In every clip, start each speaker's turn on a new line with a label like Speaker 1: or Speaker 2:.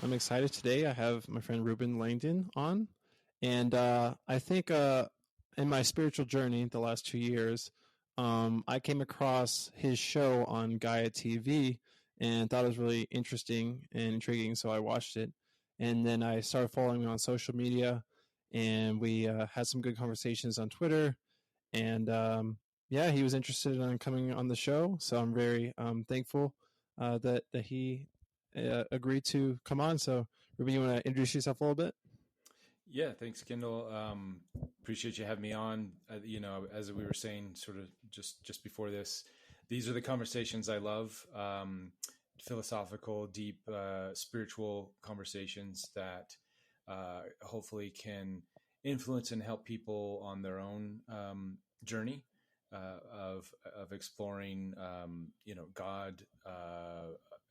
Speaker 1: I'm excited today. I have my friend Reuben Langdon on, and I think in my spiritual journey the last 2 years, I came across his show on Gaia TV and thought it was really interesting and intriguing. So I watched it, and then I started following him on social media, and we had some good conversations on Twitter. And yeah, he was interested in coming on the show, so I'm very thankful that he agreed to come on. So, Ruby, you want to introduce yourself a little bit?
Speaker 2: Yeah, thanks, Kendall. Appreciate you having me on. As we were saying, sort of just before this, these are the conversations I love. Philosophical, deep, spiritual conversations that hopefully can influence and help people on their own journey of exploring, God,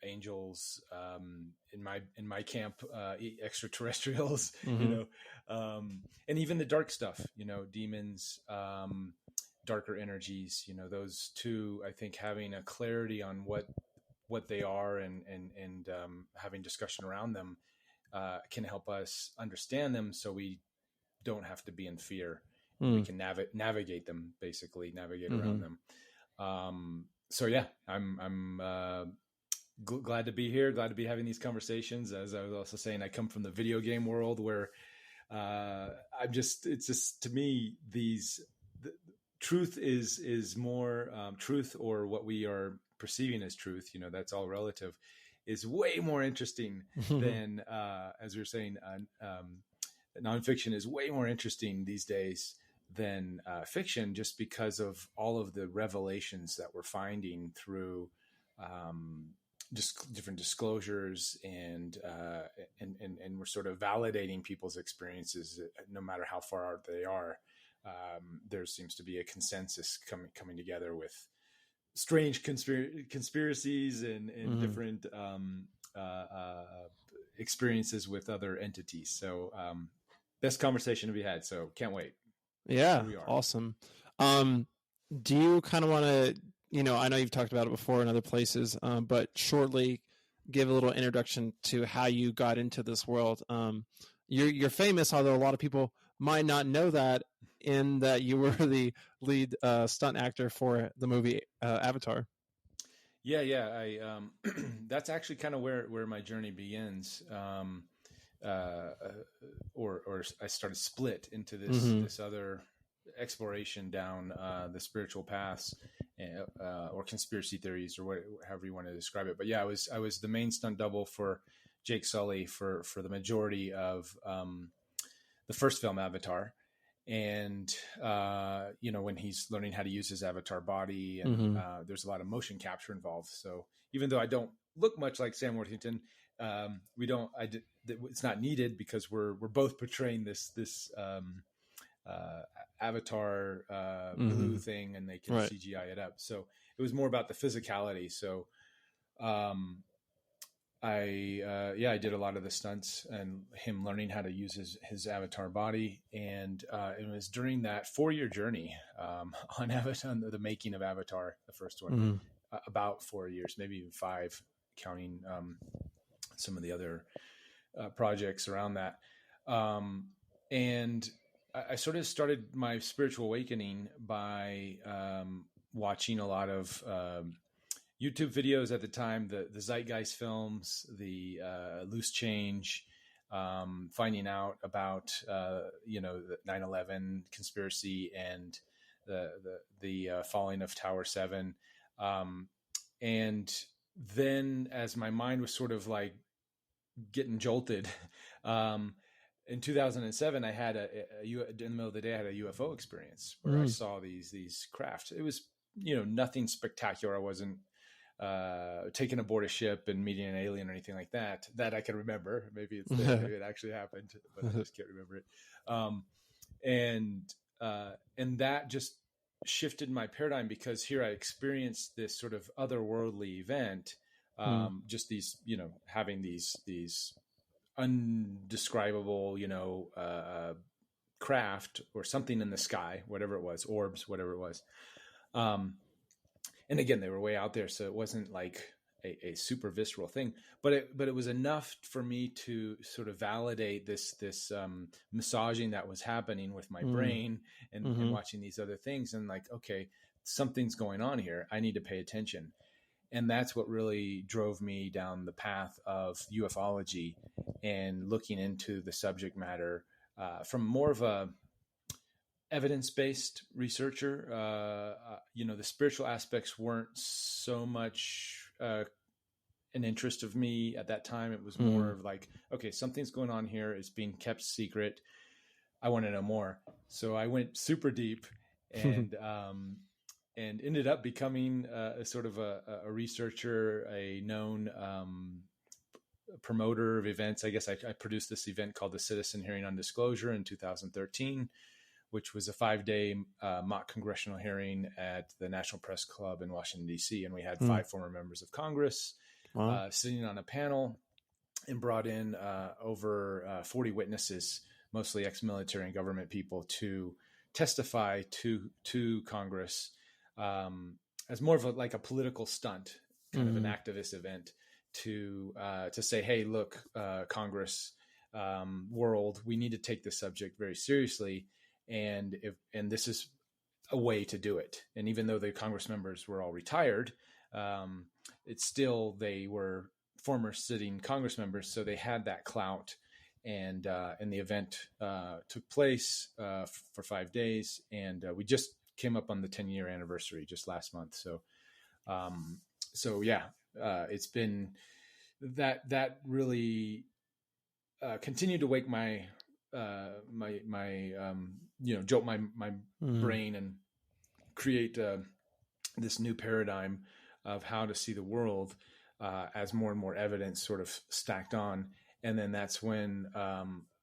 Speaker 2: angels, in my camp, extraterrestrials,
Speaker 1: Mm-hmm.
Speaker 2: and even the dark stuff, demons, darker energies, those two. I think having a clarity on what they are and having discussion around them can help us understand them, so we don't have to be in fear, and we
Speaker 1: Mm.
Speaker 2: can navigate them, basically navigate
Speaker 1: Mm-hmm.
Speaker 2: around them. So yeah, I'm glad to be here. Glad to be having these conversations. As I was also saying, I come from the video game world where it's just, to me, the truth is more truth, or what we are perceiving as truth. That's all relative. Is way more interesting than, as we were saying, nonfiction is way more interesting these days than fiction, just because of all of the revelations that we're finding through just different disclosures, and we're sort of validating people's experiences, no matter how far out they are. There seems to be a consensus coming together with strange conspiracies and
Speaker 1: Mm-hmm.
Speaker 2: different experiences with other entities. So best conversation to be had. So can't wait.
Speaker 1: Yeah,
Speaker 2: Here we are.
Speaker 1: awesome. Um, do you kind of want to, I know you've talked about it before in other places, but shortly give a little introduction to how you got into this world. You're famous, although a lot of people might not know that, in that you were the lead stunt actor for the movie Avatar.
Speaker 2: Yeah. I that's actually kind of where my journey begins. Uh, or I started split into
Speaker 1: Mm-hmm.
Speaker 2: this other exploration down the spiritual paths, or conspiracy theories, or however you want to describe it. But yeah, I was the main stunt double for Jake Sully for the majority of the first film Avatar. And when he's learning how to use his avatar body, and
Speaker 1: Mm-hmm.
Speaker 2: there's a lot of motion capture involved. So even though I don't look much like Sam Worthington, we don't I did, it's not needed, because we're both portraying this avatar
Speaker 1: Mm-hmm.
Speaker 2: blue thing, and they can
Speaker 1: Right.
Speaker 2: CGI it up. So it was more about the physicality. So um, I did a lot of the stunts and him learning how to use his avatar body, and it was during that 4-year journey on Avatar, the making of Avatar, the first one,
Speaker 1: Mm-hmm.
Speaker 2: about 4 years, maybe even 5, counting some of the other projects around that. And I sort of started my spiritual awakening by watching a lot of YouTube videos at the time, the Zeitgeist films, the Loose Change, finding out about the 9/11 conspiracy and the falling of Tower 7, and then as my mind was sort of like getting jolted. In 2007, I had in the middle of the day, I had a UFO experience where I
Speaker 1: Mm-hmm.
Speaker 2: saw these craft. It was, nothing spectacular. I wasn't taken aboard a ship and meeting an alien or anything like that I can remember. Maybe it's there, maybe it actually happened, but I just can't remember it. And that just shifted my paradigm, because here I experienced this sort of otherworldly event, just these, having these undescribable, craft or something in the sky, whatever it was, orbs, whatever it was. And again, they were way out there, so it wasn't like a super visceral thing, but it was enough for me to sort of validate this massaging that was happening with my brain and watching these other things, and like, okay, something's going on here. I need to pay attention. And that's what really drove me down the path of ufology and looking into the subject matter from more of a evidence-based researcher. The spiritual aspects weren't so much an interest of me at that time. It was more of like, okay, something's going on here. It's being kept secret. I want to know more. So I went super deep and ended up becoming a sort of a researcher, a known promoter of events. I guess I produced this event called the Citizen Hearing on Disclosure in 2013, which was a 5-day mock congressional hearing at the National Press Club in Washington, D.C. And we had 5 former members of Congress sitting on a panel and brought in over 40 witnesses, mostly ex-military and government people, to testify to Congress as more of a political stunt, kind of an activist event to say, hey, look, Congress, world, we need to take this subject very seriously. And this is a way to do it. And even though the Congress members were all retired, it's still, they were former sitting Congress members. So they had that clout, and the event took place for 5 days. And we just came up on the 10-year anniversary just last month. So it's been that really continued to wake my jolt my brain and create this new paradigm of how to see the world as more and more evidence sort of stacked on. And then that's when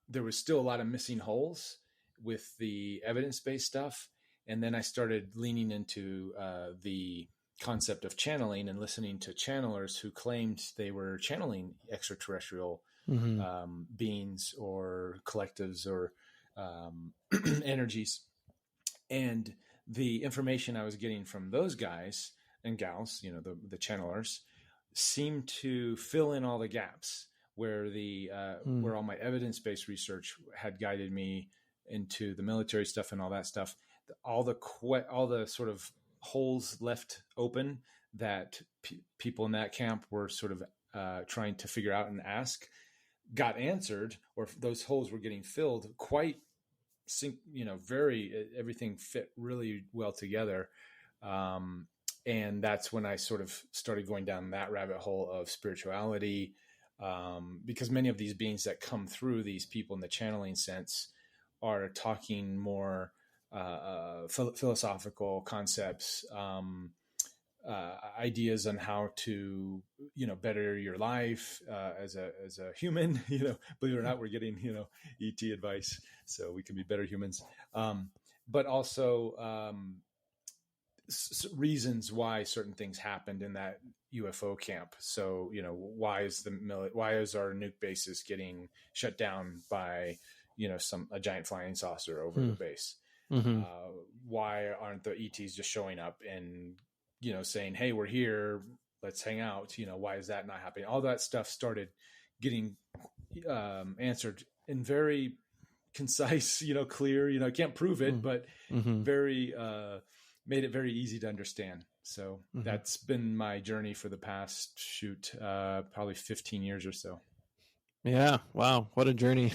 Speaker 2: there was still a lot of missing holes with the evidence-based stuff. And then I started leaning into the concept of channeling and listening to channelers who claimed they were channeling extraterrestrial beings or collectives or energies. And the information I was getting from those guys and gals, the channelers, seemed to fill in all the gaps where where all my evidence-based research had guided me into the military stuff and all that stuff. All the sort of holes left open that people in that camp were sort of trying to figure out and ask got answered, or those holes were getting filled quite everything fit really well together. And that's when I sort of started going down that rabbit hole of spirituality, because many of these beings that come through, these people in the channeling sense, are talking more philosophical concepts, ideas on how to, better your life as a human. Believe it or not, we're getting ET advice, so we can be better humans. But also reasons why certain things happened in that UFO camp. So why is our nuke bases getting shut down by a giant flying saucer over the base? Why aren't the ETs just showing up and saying, hey, we're here, let's hang out? Why is that not happening? All that stuff started getting answered in very concise, clear, I can't prove it, but very made it very easy to understand. So that's been my journey for the past probably 15 years or so.
Speaker 1: Yeah. Wow. What a journey.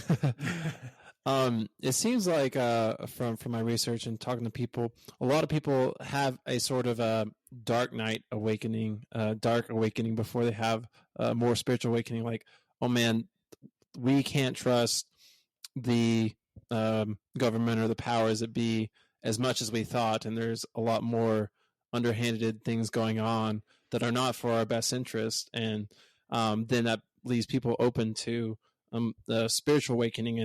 Speaker 1: It seems like from my research and talking to people, a lot of people have a sort of a dark awakening before they have a more spiritual awakening. Like, oh man, we can't trust the government or the powers that be as much as we thought, and there's a lot more underhanded things going on that are not for our best interest, and then that leaves people open to the spiritual awakening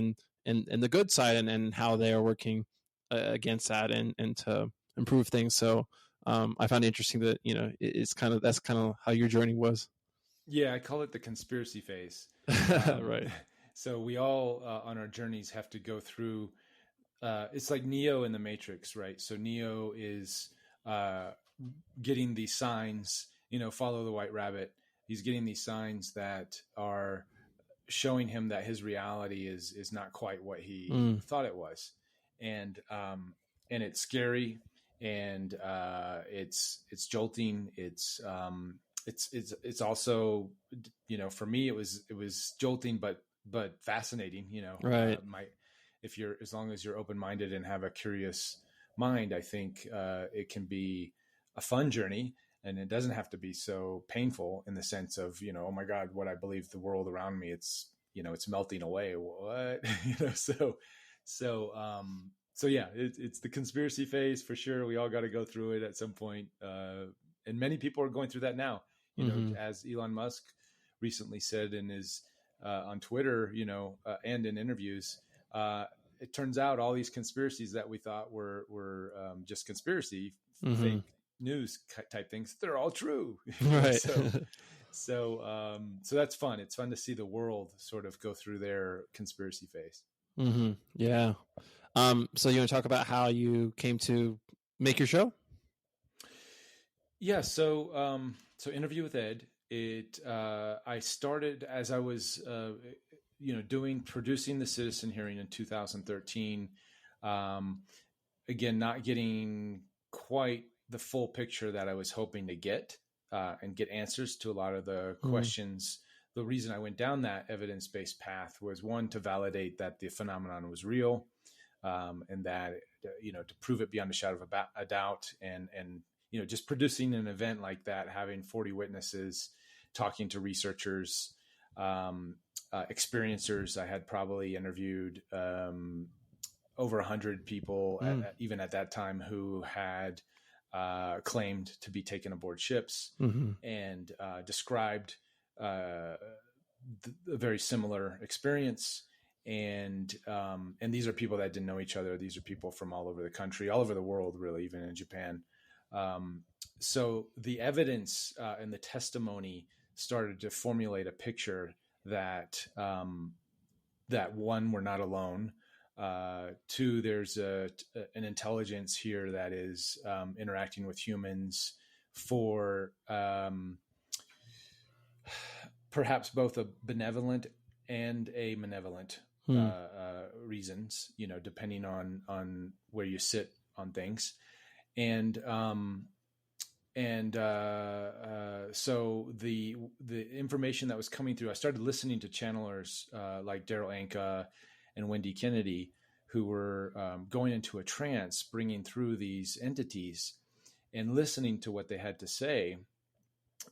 Speaker 1: and the good side and how they are working against that and to improve things. So I found it interesting that that's kind of how your journey was.
Speaker 2: Yeah, I call it the conspiracy phase.
Speaker 1: Right.
Speaker 2: So we all on our journeys have to go through. It's like Neo in the Matrix, right? So Neo is getting these signs, follow the white rabbit, he's getting these signs that are showing him that his reality is not quite what he thought it was. And it's scary, and it's jolting. It's also, for me, it was jolting, but fascinating,
Speaker 1: Right.
Speaker 2: as long as you're open-minded and have a curious mind, I think it can be a fun journey, and it doesn't have to be so painful in the sense of, oh my God, what I believe the world around me, it's melting away. What, so yeah, it's the conspiracy phase for sure. We all got to go through it at some point. And many people are going through that now, as Elon Musk recently said in his, on Twitter, and in interviews, it turns out all these conspiracies that we thought were just conspiracy, fake news type things, they're all true.
Speaker 1: Right.
Speaker 2: So that's fun. It's fun to see the world sort of go through their conspiracy phase.
Speaker 1: Yeah. So you want to talk about how you came to make your show?
Speaker 2: Yeah. So Interview with Ed, I started as I was, producing the Citizen hearing in 2013. Again, not getting quite the full picture that I was hoping to get, and get answers to a lot of the questions. The reason I went down that evidence-based path was, one, to validate that the phenomenon was real, and that, to prove it beyond a shadow of a doubt, and just producing an event like that, having 40 witnesses, talking to researchers, experiencers. I had probably interviewed over 100 people, even at that time, who had claimed to be taken aboard ships, and described a very similar experience. And these are people that didn't know each other. These are people from all over the country, all over the world, really, even in Japan. So the evidence and the testimony started to formulate a picture that that, one, we're not alone. Two, there's an intelligence here that is interacting with humans for perhaps both a benevolent and a malevolent reasons, depending on where you sit on things. So the information that was coming through, I started listening to channelers like Daryl Anka and Wendy Kennedy, who were going into a trance, bringing through these entities, and listening to what they had to say.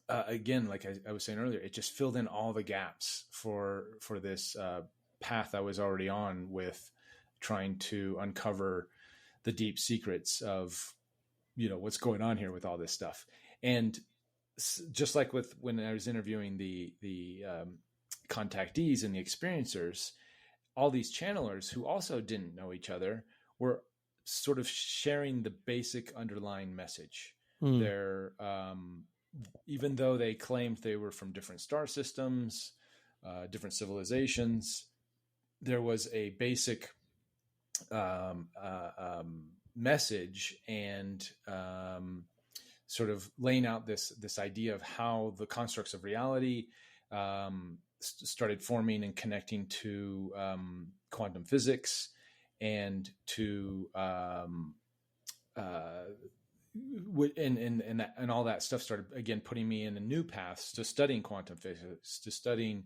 Speaker 2: Again, like I was saying earlier, it just filled in all the gaps for this path I was already on, with trying to uncover the deep secrets of, what's going on here with all this stuff. And just like when I was interviewing the contactees and the experiencers, all these channelers who also didn't know each other were sort of sharing the basic underlying message. They're, even though they claimed they were from different star systems, different civilizations, there was a basic message, and sort of laying out this idea of how the constructs of reality started forming and connecting to quantum physics, and to and all that stuff started, again, putting me in a new path to studying quantum physics, to studying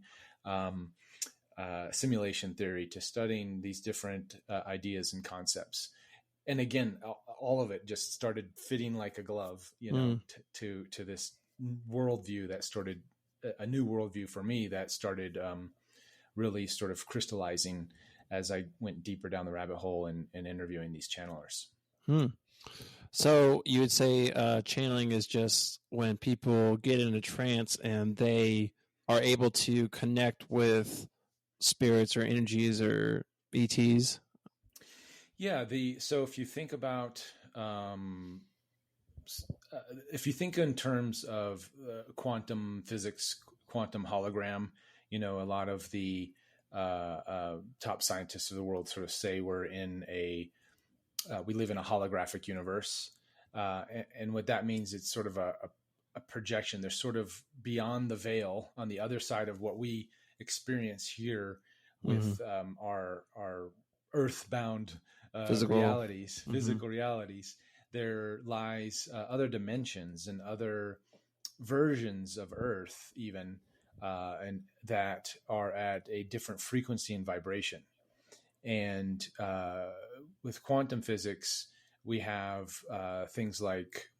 Speaker 2: simulation theory, to studying these different ideas and concepts. And again, all of it just started fitting like a glove, to this worldview that started, a new worldview for me, that started really sort of crystallizing as I went deeper down the rabbit hole and interviewing these channelers.
Speaker 1: So you would say channeling is just when people get in a trance and they are able to connect with spirits or energies or ETs?
Speaker 2: Yeah. So if you think about, if you think in terms of quantum physics, quantum hologram, a lot of the top scientists of the world sort of say we live in a holographic universe. And what that means, it's sort of a projection. They're sort of beyond the veil on the other side of what we experience here with our earthbound
Speaker 1: Physical.
Speaker 2: realities, physical realities. There lies other dimensions and other versions of Earth, even, and that are at a different frequency and vibration. And with quantum physics, we have things like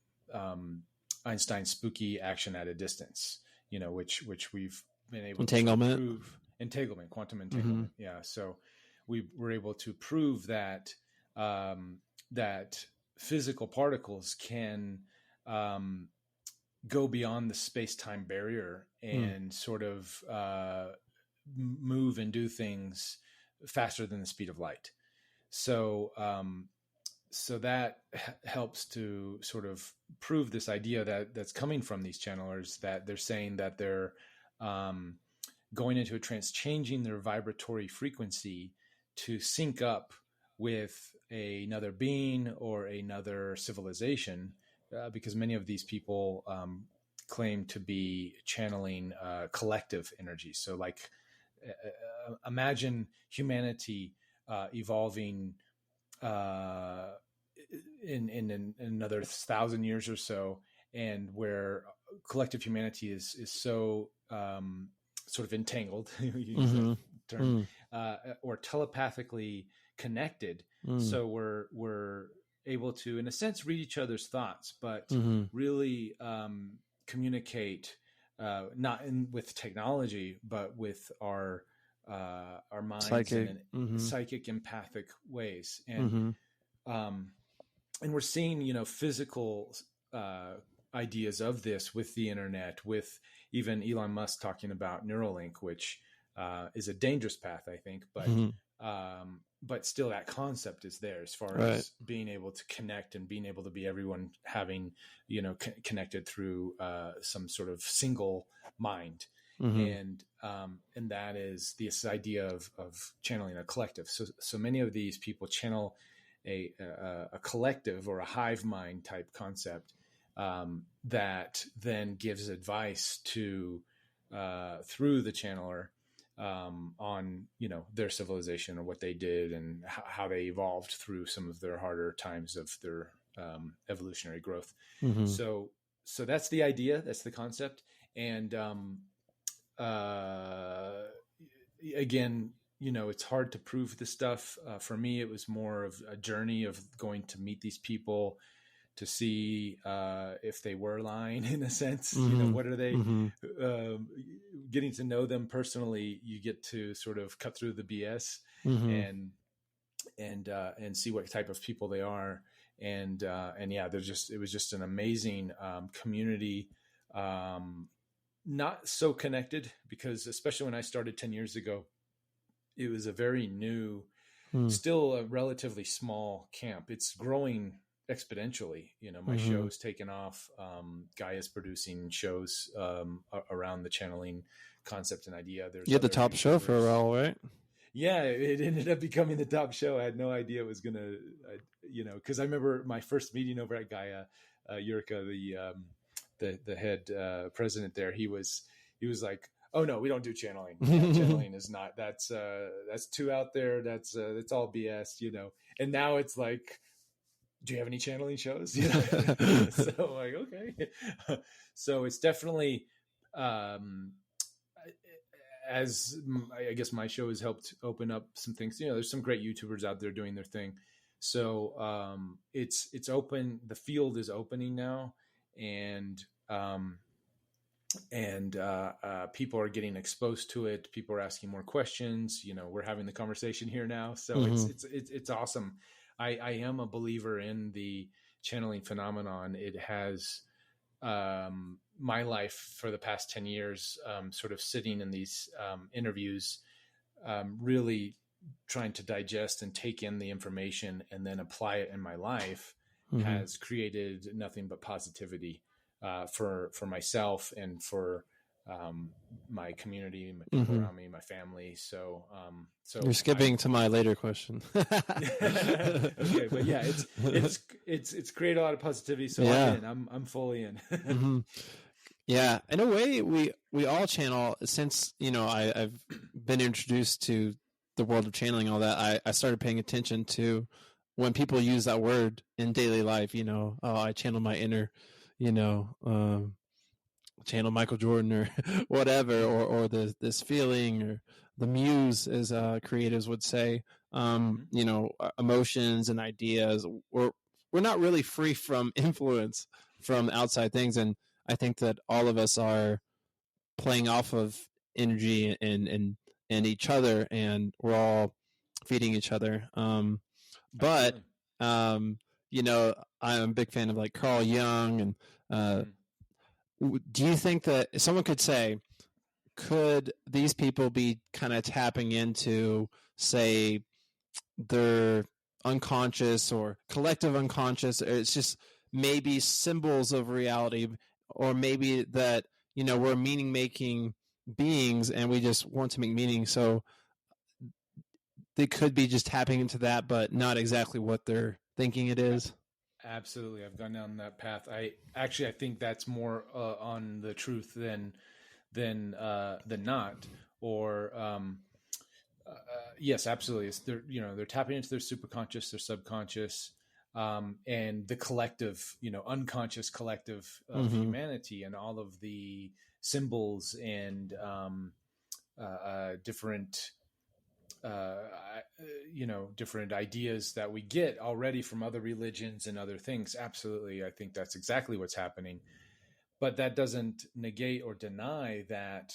Speaker 2: Einstein's spooky action at a distance, which we've been able
Speaker 1: Entanglement.
Speaker 2: to prove. Entanglement, quantum entanglement. Yeah. So we were able to prove that that physical particles can go beyond the space-time barrier and sort of move and do things faster than the speed of light. So so that helps to sort of prove this idea that's coming from these channelers, that they're saying that they're going into a trance, changing their vibratory frequency to sync up with another being or another civilization, because many of these people claim to be channeling collective energy. So like imagine humanity evolving in another 1,000 years or so, and where collective humanity is so sort of entangled, term, or telepathically connected. So we're able to, in a sense, read each other's thoughts, but really communicate not with technology, but with our minds,
Speaker 1: psychic,
Speaker 2: in psychic, empathic ways. And and we're seeing, physical ideas of this with the internet, with even Elon Musk talking about Neuralink, which is a dangerous path, I think, but still that concept is there as far as being able to connect and being able to be everyone having, connected through some sort of single mind. And that is this idea of channeling a collective. So many of these people channel a collective or a hive mind type concept that then gives advice to through the channeler on their civilization or what they did and how they evolved through some of their harder times of their evolutionary growth. So that's the idea, that's the concept. And again, it's hard to prove this stuff. For me, it was more of a journey of going to meet these people to see if they were lying, in a sense. What are they? Getting to know them personally, you get to sort of cut through the BS and see what type of people they are. And yeah, it was just an amazing community. Not so connected, because especially when I started 10 years ago, it was a very new, still a relatively small camp. It's growing exponentially. My show is taken off. Guy is producing shows around the channeling concept and idea.
Speaker 1: You had the top show for a while, right?
Speaker 2: Yeah, it ended up becoming the top show. I had no idea it was going to, because I remember my first meeting over at Gaia, Yurka, the head president there, he was like, "Oh no, we don't do channeling. Channeling is not, that's too out there. That's all BS, And now it's like, do you have any channeling shows? So like, okay. So it's definitely, as I guess my show has helped open up some things. There's some great YouTubers out there doing their thing. So it's open. The field is opening now, and people are getting exposed to it. People are asking more questions. We're having the conversation here now, so it's awesome. I am a believer in the channeling phenomenon. It has my life for the past 10 years, sort of sitting in these interviews, really trying to digest and take in the information and then apply it in my life, has created nothing but positivity for myself and for my community, my people
Speaker 1: Mm-hmm.
Speaker 2: around me, my family. So
Speaker 1: You're skipping to my later question.
Speaker 2: okay, but yeah, it's created a lot of positivity. So
Speaker 1: Yeah.
Speaker 2: I'm fully in.
Speaker 1: Mm-hmm. Yeah, in a way, we all channel. Since I've been introduced to the world of channeling, all that. I started paying attention to when people use that word in daily life. Oh, I channel my inner, you know, channel Michael Jordan or whatever, or this feeling or the muse, as creatives would say. Emotions and ideas. We're not really free from influence from outside things, and I think that all of us are playing off of energy and each other, and we're all feeding each other. But
Speaker 2: Absolutely.
Speaker 1: um, I'm a big fan of like Carl Jung, and
Speaker 2: Mm-hmm.
Speaker 1: do you think that someone could say, could these people be kind of tapping into, say, their unconscious or collective unconscious? Or it's just maybe symbols of reality, or maybe that we're meaning making beings and we just want to make meaning, so they could be just tapping into that, but not exactly what they're thinking it is.
Speaker 2: Absolutely, I've gone down that path. I think that's more on the truth than not. Or yes, absolutely. They're tapping into their superconscious, their subconscious, and the collective, unconscious collective of
Speaker 1: Mm-hmm.
Speaker 2: humanity, and all of the symbols and different uh, different ideas that we get already from other religions and other things. Absolutely, I think that's exactly what's happening. But that doesn't negate or deny that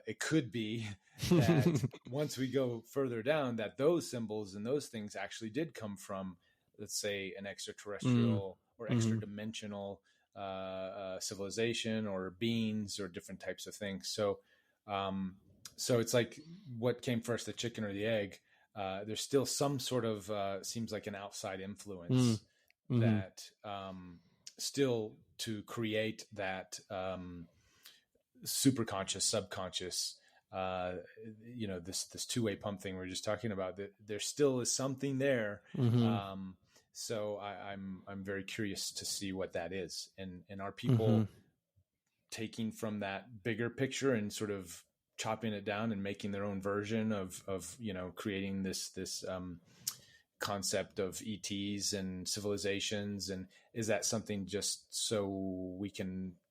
Speaker 2: it could be that once we go further down, that those symbols and those things actually did come from, let's say, an extraterrestrial or extra
Speaker 1: Mm-hmm.
Speaker 2: dimensional civilization or beings or different types of things. So it's like, what came first, the chicken or the egg? There's still some sort of seems like an outside influence
Speaker 1: Mm-hmm.
Speaker 2: that still to create that super conscious, subconscious, this two-way pump thing we are just talking about. That there still is something there.
Speaker 1: Mm-hmm.
Speaker 2: So I'm very curious to see what that is, and are
Speaker 1: Mm-hmm.
Speaker 2: people taking from that bigger picture and sort of chopping it down and making their own version of creating this concept of ETs and civilizations, and is that something just so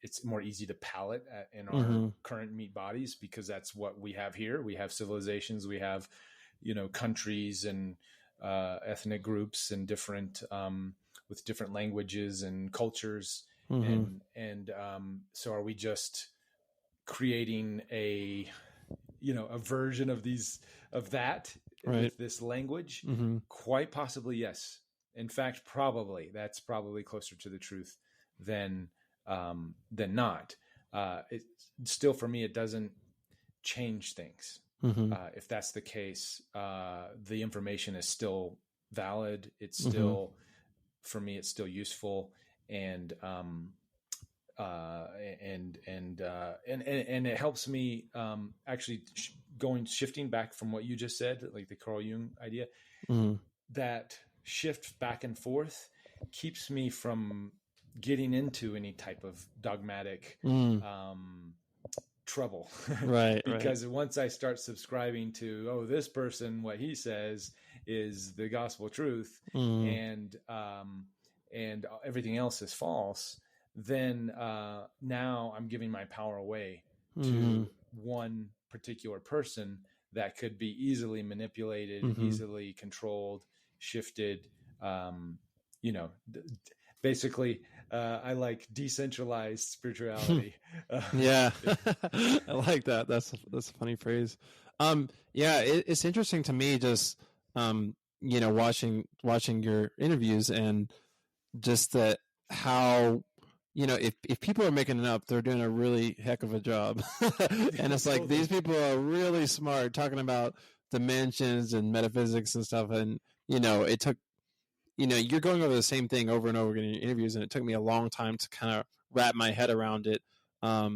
Speaker 2: it's more easy to palate in our
Speaker 1: Mm-hmm.
Speaker 2: current meat bodies, because that's what we have here. We have civilizations, we have countries and ethnic groups and different with different languages and cultures,
Speaker 1: Mm-hmm.
Speaker 2: and so are we just creating a version of that
Speaker 1: Right.
Speaker 2: with this language?
Speaker 1: Mm-hmm.
Speaker 2: Quite possibly, yes. In fact, that's probably closer to the truth than not. It still, for me, it doesn't change things.
Speaker 1: Mm-hmm.
Speaker 2: If that's the case, the information is still valid. It's
Speaker 1: Mm-hmm.
Speaker 2: still, for me, it's still useful, and and it helps me actually shifting back from what you just said, like the Carl Jung idea.
Speaker 1: Mm-hmm.
Speaker 2: That shift back and forth keeps me from getting into any type of dogmatic
Speaker 1: Mm.
Speaker 2: trouble.
Speaker 1: Right. Right.
Speaker 2: Because once I start subscribing to, this person, what he says is the gospel truth,
Speaker 1: Mm.
Speaker 2: and everything else is false, then now I'm giving my power away
Speaker 1: Mm-hmm.
Speaker 2: to one particular person that could be easily manipulated,
Speaker 1: Mm-hmm.
Speaker 2: easily controlled, shifted. Um, Basically, I like decentralized spirituality.
Speaker 1: Yeah. I like that. That's a funny phrase. Yeah, it's interesting to me, just watching your interviews, and just that how if people are making it up, they're doing a really heck of a job. And it's like, these people are really smart, talking about dimensions and metaphysics and stuff, and it took you're going over the same thing over and over again in your interviews, and it took me a long time to kind of wrap my head around it.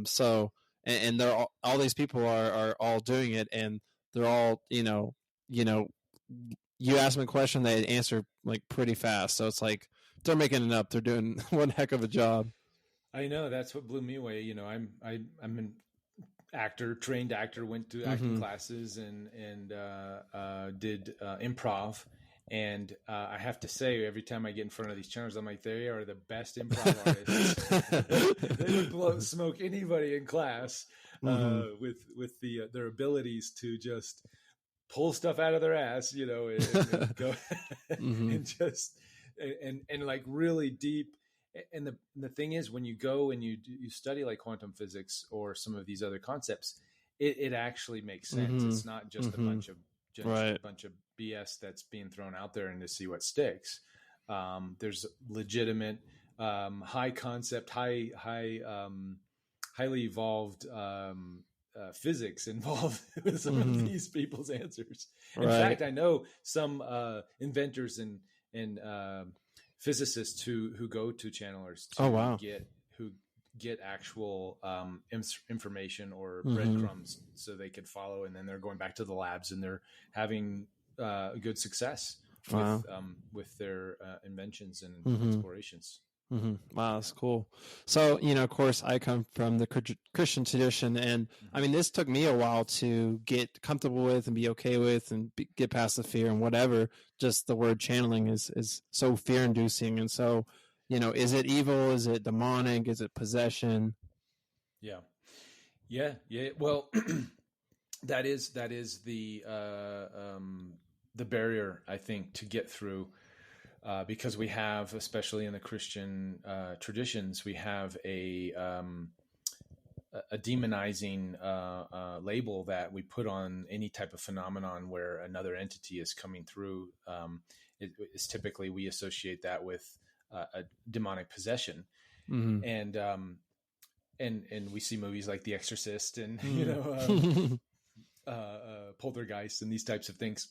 Speaker 1: So and they're all these people are all doing it, and they're all you ask them a question, they answer like pretty fast. So it's like they're making it up. They're doing one heck of a job.
Speaker 2: I know, that's what blew me away. I'm an trained actor, went to acting classes and did improv. And I have to say, every time I get in front of these channels, I'm like, they are the best improv artists. They would smoke anybody in class with their abilities to just pull stuff out of their ass, and go and just and like really deep. And the thing is, when you go and you study like quantum physics or some of these other concepts, it actually makes sense. It's not just a bunch of BS that's being thrown out there and to see what sticks. There's legitimate, high concept, highly evolved physics involved with some of these people's answers. In fact, I know some inventors and physicists who go to channelers to get actual information or breadcrumbs so they could follow, and then they're going back to the labs and they're having good success with their inventions and explorations.
Speaker 1: Wow, that's cool. So, of course, I come from the Christian tradition, and I mean, this took me a while to get comfortable with and be okay with and get past the fear and whatever. Just the word channeling is so fear-inducing, and so, is it evil? Is it demonic? Is it possession?
Speaker 2: Yeah. Well, that is the barrier, I think, to get through. Because we have, especially in the Christian traditions, we have a demonizing label that we put on any type of phenomenon where another entity is coming through. It's typically, we associate that with a demonic possession, and we see movies like The Exorcist and Poltergeist and these types of things.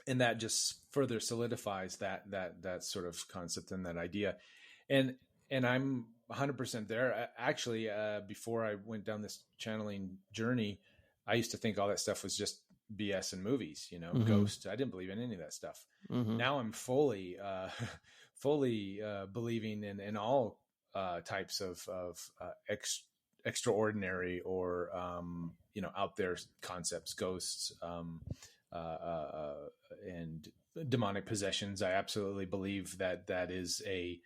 Speaker 2: And that just further solidifies that sort of concept and that idea. And I'm 100% there. Actually, before I went down this channeling journey, I used to think all that stuff was just BS in movies, ghosts. I didn't believe in any of that stuff. Now I'm fully believing in all types of extraordinary or, out there concepts, ghosts, and demonic possessions. I absolutely believe that is a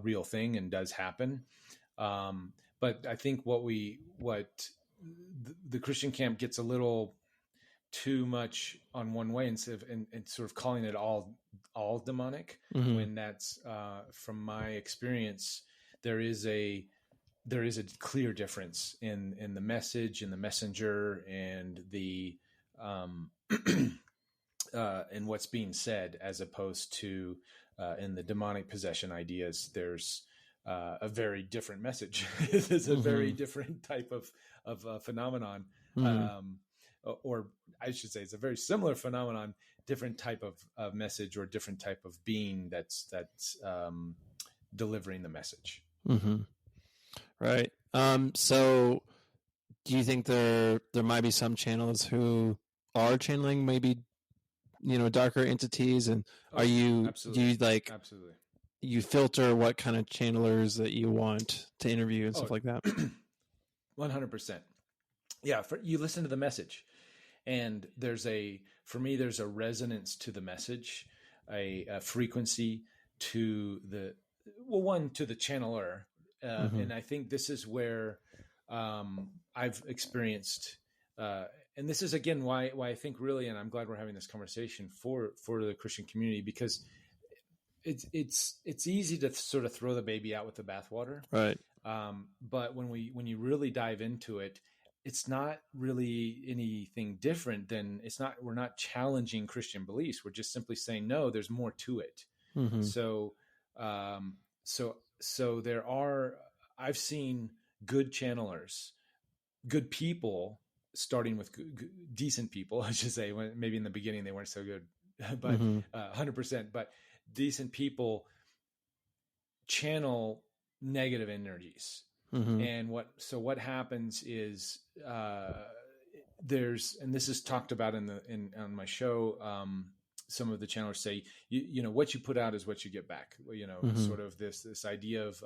Speaker 2: real thing and does happen. But I think what the Christian camp gets a little too much on one way and sort of calling it all demonic, when that's from my experience, there is a clear difference in the message and the messenger and the and what's being said, as opposed to in the demonic possession ideas. There's a very different message. It's a very different type of phenomenon, or I should say, it's a very similar phenomenon, different type of message or different type of being that's delivering the message.
Speaker 1: Right. So, do you think there might be some channels who are channeling maybe darker entities, and do you
Speaker 2: absolutely
Speaker 1: you filter what kind of channelers that you want to interview and stuff like that?
Speaker 2: 100%. Yeah, you listen to the message, and there's a resonance to the message, a frequency to the channeler, and I think this is where I've experienced. And this is, again, why I think really, and I'm glad we're having this conversation for the Christian community, because it's easy to sort of throw the baby out with the bathwater,
Speaker 1: right?
Speaker 2: But when you really dive into it, it's not really anything different than we're not challenging Christian beliefs. We're just simply saying, no, there's more to it. So there are. I've seen good channelers, good people, starting with decent people, I should say. Maybe in the beginning they weren't so good, but 100%. But decent people channel negative energies,
Speaker 1: Mm-hmm.
Speaker 2: And what happens is and this is talked about on my show. Some of the channelers say, what you put out is what you get back. Sort of this idea of,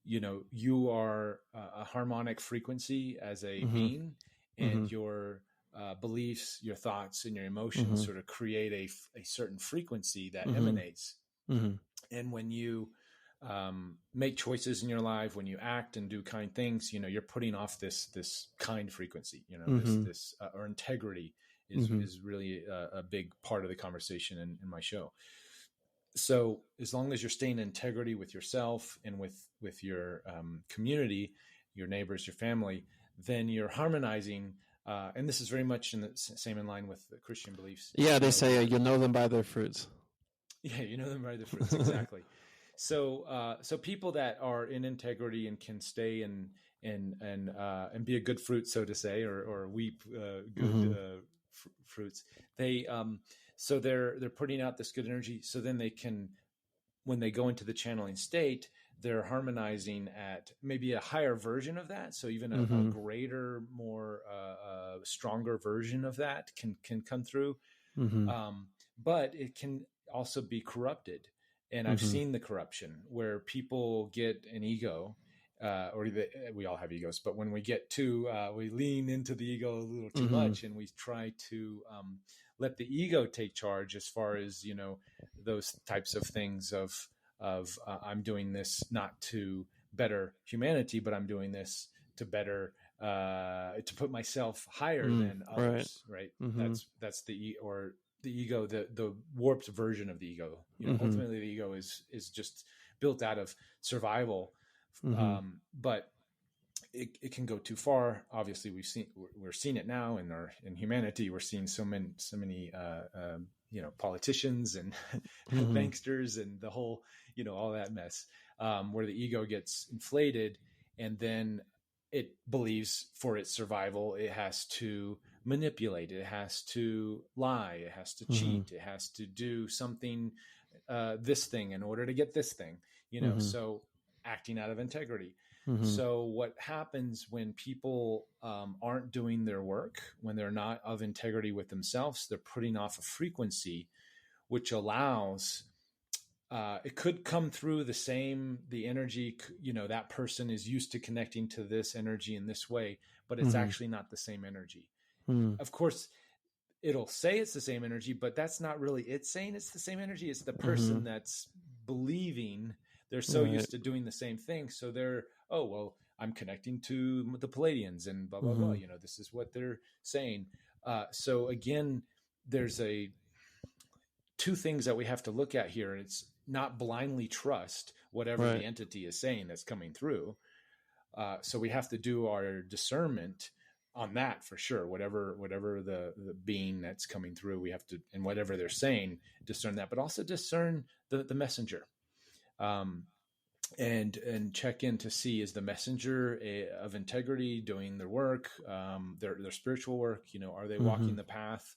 Speaker 2: you are a harmonic frequency as a being, and your beliefs, your thoughts, and your emotions sort of create a certain frequency that emanates. And when you make choices in your life, when you act and do kind things, you're putting off this kind frequency, this or integrity is really a big part of the conversation in my show. So as long as you're staying in integrity with yourself and with your community, your neighbors, your family, then you're harmonizing. And this is very much in line with the Christian beliefs.
Speaker 1: Yeah, they say you'll know them by their fruits.
Speaker 2: Yeah, you know them by their fruits, exactly. So people that are in integrity and can stay and be a good fruit, so to say, or weep good fruits, so they're putting out this good energy. So then they can, when they go into the channeling state, they're harmonizing at maybe a higher version of that. So even a greater, more stronger version of that can come through. But it can also be corrupted. And I've seen the corruption where people get an ego, we all have egos, but when we get we lean into the ego a little too much, and we try to let the ego take charge as far as, those types of things of I'm doing this not to better humanity, but I'm doing this to better, to put myself higher than others. Right. That's the ego, the warped version of the ego. Ultimately the ego is just built out of survival. But it can go too far. Obviously we're seeing it now in humanity. We're seeing so many politicians and banksters and the whole, all that mess, where the ego gets inflated, and then it believes for its survival, it has to manipulate, it has to lie, it has to cheat, it has to do something, this thing in order to get this thing, so acting out of integrity. So what happens when people aren't doing their work, when they're not of integrity with themselves, they're putting off a frequency which allows, it could come through the energy, that person is used to connecting to this energy in this way, but it's actually not the same energy. Of course, it'll say it's the same energy, but that's not really it saying it's the same energy. It's the person that's believing. They're so used to doing the same thing. So they're, oh, well, I'm connecting to the Palladians and blah, blah, blah. This is what they're saying. So again, there's two things that we have to look at here. It's not blindly trust whatever the entity is saying that's coming through. So we have to do our discernment on that for sure. Whatever the being that's coming through, we have to, and whatever they're saying, discern that, but also discern the messenger. And check in to see, is the messenger of integrity doing their work, their spiritual work, are they walking the path?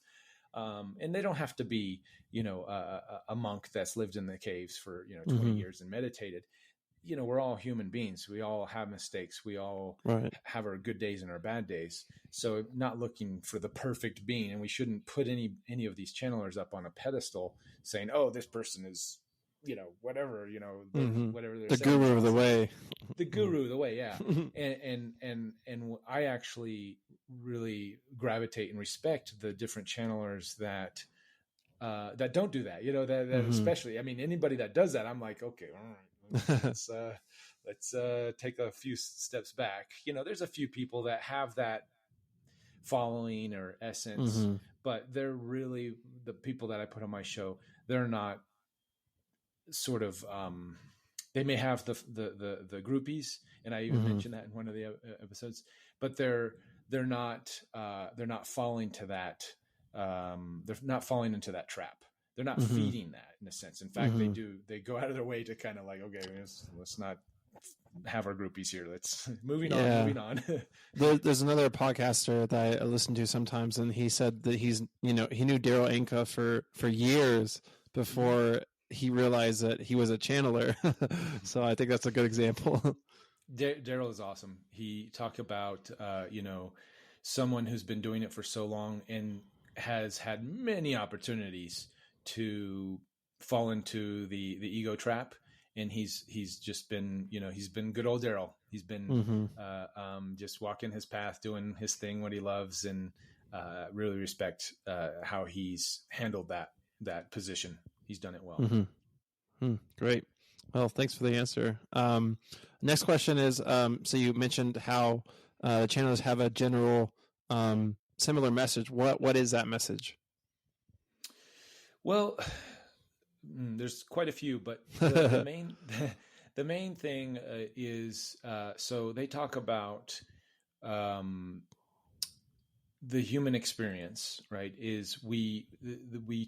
Speaker 2: And they don't have to be, a monk that's lived in the caves for, 20 years and meditated. We're all human beings. We all have mistakes. We all have our good days and our bad days. So not looking for the perfect being, and we shouldn't put any of these channelers up on a pedestal saying, oh, this person is, whatever, whatever they're
Speaker 1: the
Speaker 2: saying.
Speaker 1: Guru of the way.
Speaker 2: The guru of the way. Yeah. and I actually really gravitate and respect the different channelers that don't do that, that especially, I mean, anybody that does that, I'm like, okay, all right. Let's take a few steps back. There's a few people that have that following or essence, but they're really the people that I put on my show. They're not sort of, they may have the groupies, and I even mentioned that in one of the episodes, but they're not falling to that. They're not falling into that trap. They're not feeding that in a sense. In fact, they go out of their way to kind of like, okay, let's not have our groupies here. Let's moving on.
Speaker 1: There's another podcaster that I listen to sometimes, and he said that he knew Daryl Anka for years before he realized that he was a channeler. So I think that's a good example.
Speaker 2: Daryl is awesome. He talked about, someone who's been doing it for so long and has had many opportunities to fall into the ego trap. And he's just been, he's been good old Daryl. He's been
Speaker 1: Mm-hmm.
Speaker 2: just walking his path, doing his thing, what he loves, and really respect how he's handled that position. He's done it well.
Speaker 1: Mm-hmm. Great. Well, thanks for the answer. Next question is, so you mentioned how the channels have a general similar message. What is that message?
Speaker 2: Well, there's quite a few, but the main the main thing is so they talk about the human experience, right? Is we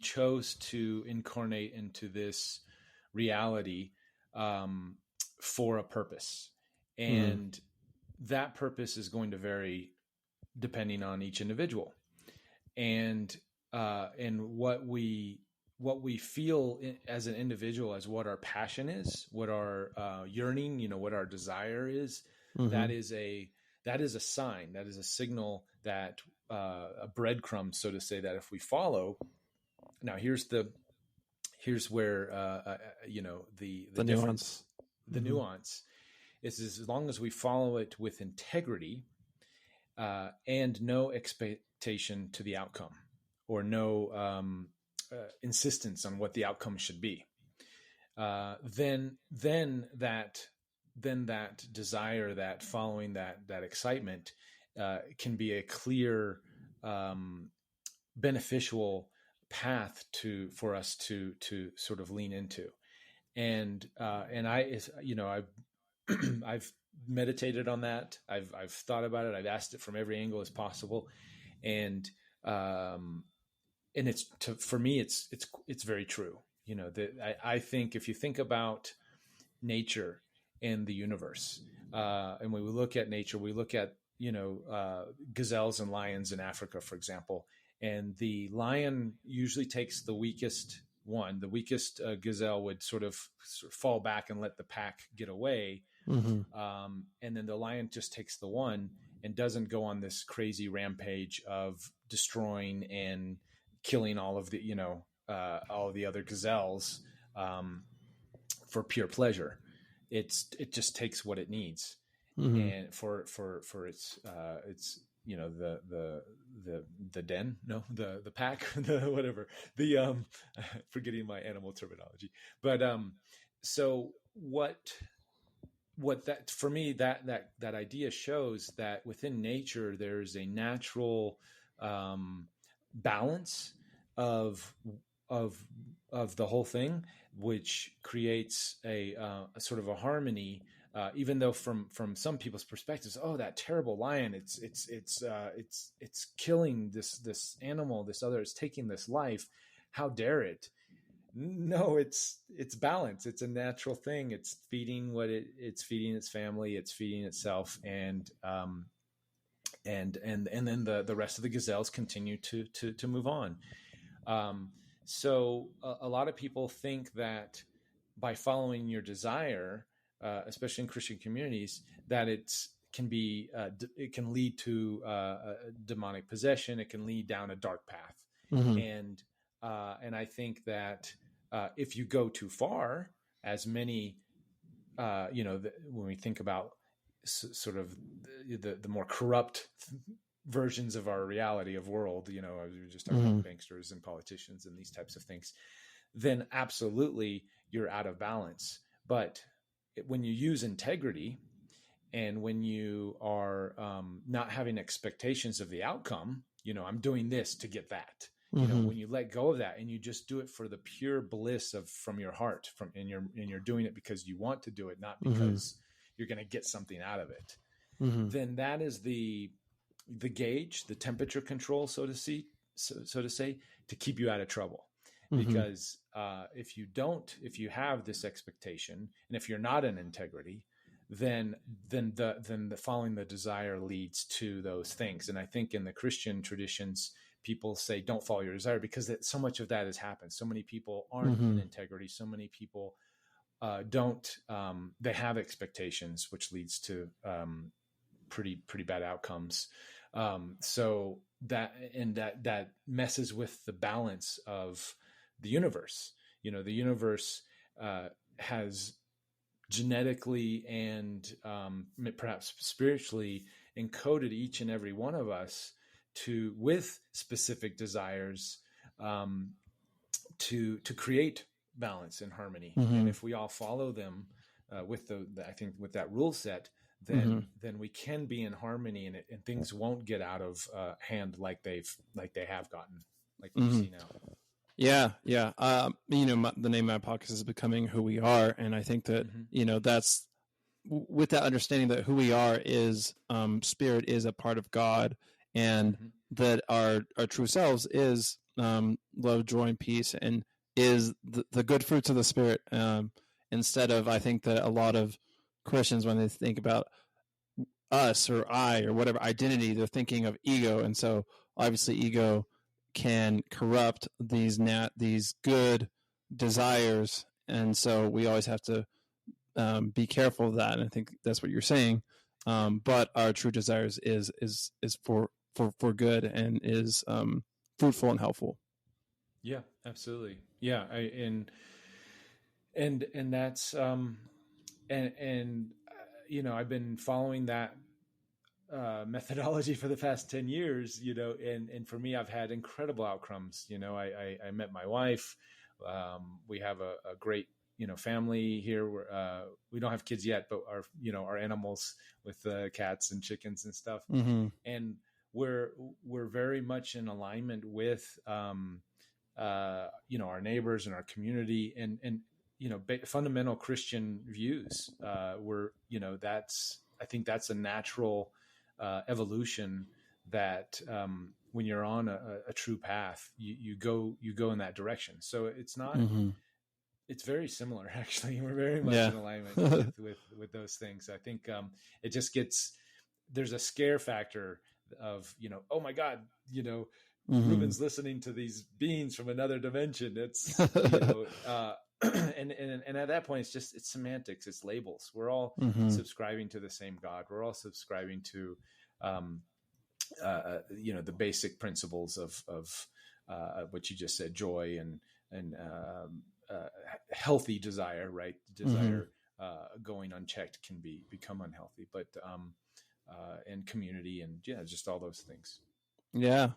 Speaker 2: chose to incarnate into this reality for a purpose, and that purpose is going to vary depending on each individual, and what we feel as an individual, as what our passion is, what our yearning, what our desire is. That is a sign, that is a signal, that a breadcrumb, so to say, that if we follow. Now here's where the difference, the nuance is as long as we follow it with integrity and no expectation to the outcome, or no insistence on what the outcome should be, then that desire, that following, that excitement can be a clear, beneficial path for us to sort of lean into. And I've meditated on that. I've thought about it. I've asked it from every angle as possible. And for me, it's very true. I think if you think about nature and the universe, and when we look at nature, we look at, gazelles and lions in Africa, for example, and the lion usually takes the weakest one. The weakest gazelle would sort of fall back and let the pack get away. And then the lion just takes the one and doesn't go on this crazy rampage of destroying and killing all of the other gazelles for pure pleasure. It just takes what it needs, and for its the den, no, the pack, whatever, forgetting my animal terminology. But so what that, for me, that idea shows that within nature there's a natural balance of the whole thing, which creates a sort of a harmony. Even though from some people's perspectives, oh, that terrible lion, it's killing this animal, this other, it's taking this life, how dare it? No, it's balance. It's a natural thing. It's feeding it's feeding its family, it's feeding itself, and then the rest of the gazelles continue to move on. So a lot of people think that by following your desire, especially in Christian communities, that it can lead to demonic possession. It can lead down a dark path. And I think that if you go too far, as many, when we think about sort of the more corrupt versions of our reality of world, we were just talking about banksters and politicians and these types of things, then absolutely you're out of balance. But when you use integrity, and when you are not having expectations of the outcome, I'm doing this to get that. When you let go of that and you just do it for the pure bliss from your heart, and you're doing it because you want to do it, not because you're going to get something out of it, then that is the gauge, the temperature control, so to say, to keep you out of trouble. Because if you have this expectation, and if you're not in integrity, then the following the desire leads to those things. And I think in the Christian traditions, people say, don't follow your desire, because so much of that has happened. So many people aren't
Speaker 1: Mm-hmm.
Speaker 2: in integrity. So many people don't, they have expectations, which leads to pretty bad outcomes. So that messes with the balance of the universe. The universe has genetically and perhaps spiritually encoded each and every one of us with specific desires, to create balance and harmony.
Speaker 1: Mm-hmm.
Speaker 2: And if we all follow them with I think with that rule set, then we can be in harmony, and things won't get out of hand like they have gotten, like we see now.
Speaker 1: Yeah. The name of my podcast is Becoming Who We Are, and I think that that's with that understanding that who we are is spirit is a part of God, and that our true selves is love, joy, and peace, and is the good fruits of the Spirit. Instead of, I think that a lot of Christians, when they think about us or I or whatever identity, they're thinking of ego, and so obviously ego can corrupt these good desires, and so we always have to be careful of that. And I think that's what you're saying. But our true desires is for good, and is fruitful and helpful.
Speaker 2: Yeah, absolutely. Yeah, and that's I've been following that methodology for the past 10 years, and for me, I've had incredible outcomes. I met my wife. We have a great, family here. We don't have kids yet, but our animals with cats and chickens and stuff. And we're very much in alignment with, our neighbors and our community, and fundamental Christian views. I think that's a natural evolution that when you're on a true path, you go in that direction. So it's not. It's very similar, actually. We're very much in alignment with those things. I think it just there's a scare factor of, oh my God, Reuben's listening to these beings from another dimension. It's, and at that point, it's semantics, it's labels. We're all subscribing to the same God. We're all subscribing to, the basic principles of what you just said, joy and healthy desire, right? Desire going unchecked can become unhealthy, but and community and just all those things.
Speaker 1: Yeah.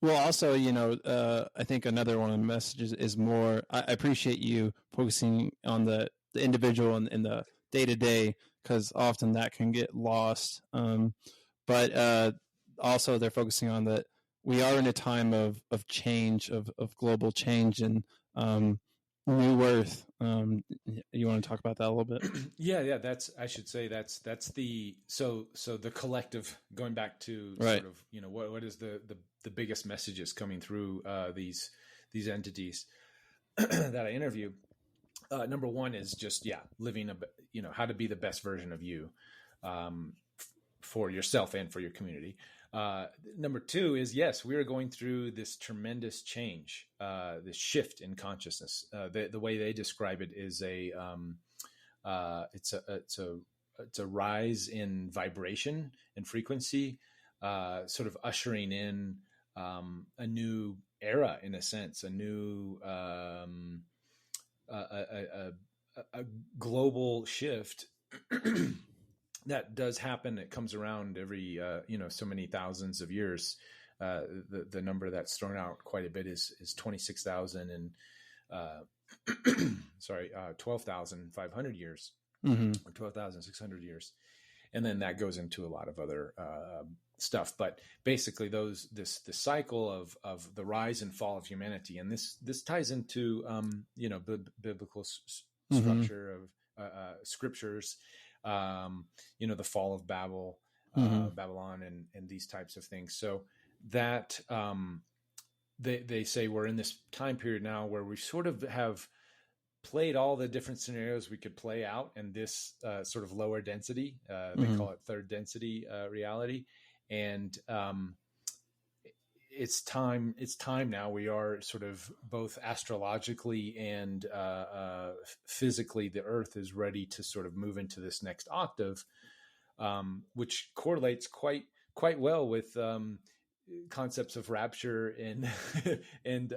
Speaker 1: Well, also, I think another one of the messages is more. I appreciate you focusing on the individual and the day to day, because often that can get lost. But also, they're focusing on that we are in a time of change, of global change, and new earth. You want to talk about that a little bit?
Speaker 2: Yeah. I should say that's the the collective, going back to
Speaker 1: right.
Speaker 2: Sort of, what is the biggest messages coming through these entities that I interview. Number one is just living how to be the best version of you, for yourself and for your community. Number two is, yes, we are going through this tremendous change, this shift in consciousness. The way they describe it is it's a rise in vibration and frequency, sort of ushering in a new era, in a sense, a new a global shift that does happen. It comes around every so many thousands of years. The number that's thrown out quite a bit is 26,000 and 12,500 years, or 12,600 years, and then that goes into a lot of other stuff. But basically, the cycle of the rise and fall of humanity, and this ties into biblical structure of scriptures. The fall of Babylon, and these types of things. So that they say we're in this time period now where we sort of have played all the different scenarios we could play out in this sort of lower density. They call it third density reality. And it's time. It's time now. We are sort of both astrologically and physically. The Earth is ready to sort of move into this next octave, which correlates quite well with concepts of rapture and and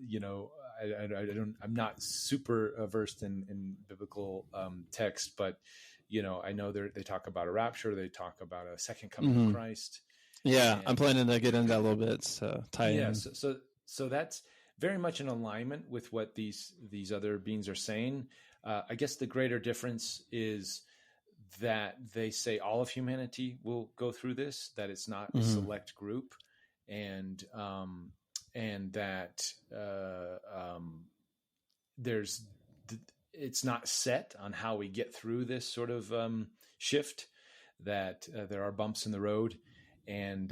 Speaker 2: you know, I'm not super versed in biblical text, but you know, I know they talk about a rapture, they talk about a second coming of Christ.
Speaker 1: Yeah, I'm planning to get into that a little bit. So tie in.
Speaker 2: So that's very much in alignment with what these other beings are saying. I guess the greater difference is that they say all of humanity will go through this, that it's not a select group, and that it's not set on how we get through this sort of shift, that there are bumps in the road, and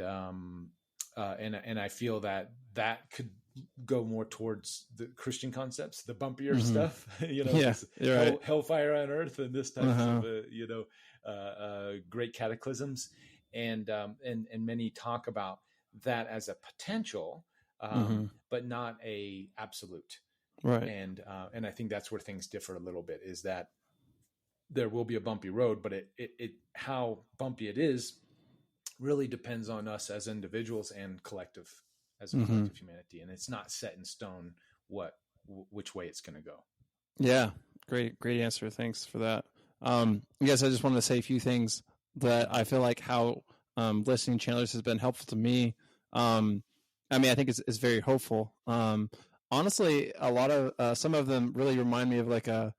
Speaker 2: I feel that could go more towards the Christian concepts, the bumpier stuff, you know, hellfire on earth and this type of, you know, great cataclysms. And many talk about that as a potential, but not a absolute.
Speaker 1: Right.
Speaker 2: And I think that's where things differ a little bit, is that there will be a bumpy road, but it how bumpy it is really depends on us as individuals and as a collective humanity. And it's not set in stone which way it's going to go.
Speaker 1: Yeah. Great answer. Thanks for that. I guess I just wanted to say a few things that I feel like how listening channelers has been helpful to me. I mean, I think it's very hopeful. Honestly, a lot of some of them really remind me of like a